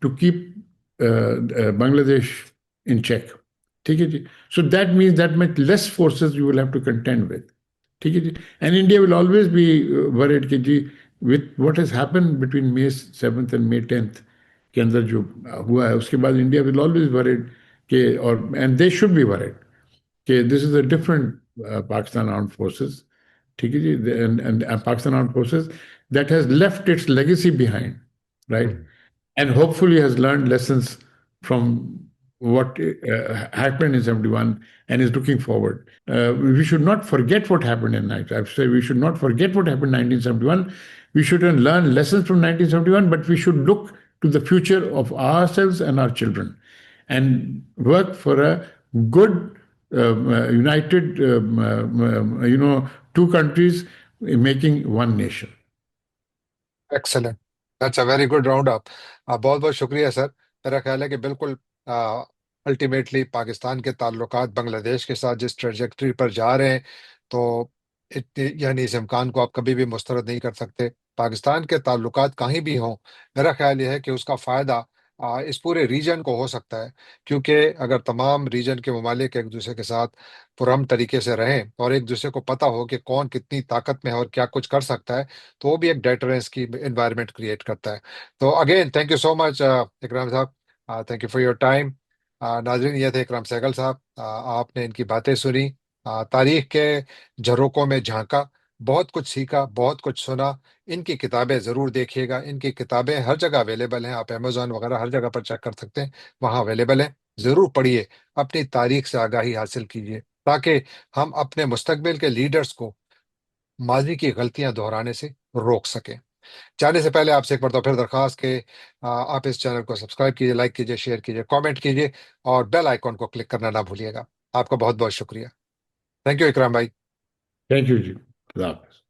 to keep Bangladesh in check. ठीक है जी. So that means that much less forces you will have to contend with. ठीक है जी. And India will always be worried कि जी, with what has happened between May 7th and May 10th के अंदर जो हुआ है, उसके बाद India will always worried कि, और and they should be worried कि this is a different Pakistan Armed Forces, ठीक है जी, and Pakistan Armed Forces that has left its legacy behind, right? Mhm. And hopefully has learned lessons from what happened in 71 and is looking forward. We should not forget what happened in 19. I've said we should not forget what happened in 1971. We shouldn't learn lessons from 1971, but we should look to the future of ourselves and our children and work for a good, united, two countries making one nation. Excellent, that's a very good round up. बहुत बहुत शुक्रिया sir. मेरा ख्याल है कि बिल्कुल ultimately Pakistan के ताल्लुकात बांग्लादेश के साथ जिस ट्रेजेक्टरी पर जा रहे हैं, तो यानी इस इम्कान को आप कभी भी मुस्तरद नहीं कर सकते। पाकिस्तान के ताल्लुकात कहीं भी हों, मेरा ख्याल यह है कि उसका फ़ायदा इस पूरे रीजन को हो सकता है, क्योंकि अगर तमाम रीजन के ममालिक एक दूसरे के साथ पुरअमन तरीके से रहें और एक दूसरे को पता हो कि कौन कितनी ताकत में है और क्या कुछ कर सकता है, तो वो भी एक डेटरेंस की एनवायरनमेंट क्रिएट करता है। तो again thank you so much इकराम साहब, thank you for your time. नाजरीन, ये थे इकराम सहगल साहब। आपने इनकी बातें सुनी, तारीख के झरोकों में झांका, बहुत कुछ सीखा, बहुत कुछ सुना। इनकी किताबें ज़रूर देखिएगा, इनकी किताबें हर जगह अवेलेबल हैं, आप अमेजोन वगैरह हर जगह पर चेक कर सकते हैं, वहाँ अवेलेबल हैं। ज़रूर पढ़िए, अपनी तारीख से आगाही हासिल कीजिए, ताकि हम अपने मुस्तकबिल के लीडर्स को माजी की गलतियां दोहराने से रोक सकें। जाने से पहले आपसे एक बार तो फिर दरखास्त के आप इस चैनल को सब्सक्राइब कीजिए, लाइक कीजिए, शेयर कीजिए, कमेंट कीजिए और बेल आइकॉन को क्लिक करना ना भूलिएगा। आपका बहुत बहुत शुक्रिया। थैंक यू इकराम भाई। Thank you, Ji. खुदा हाफिज.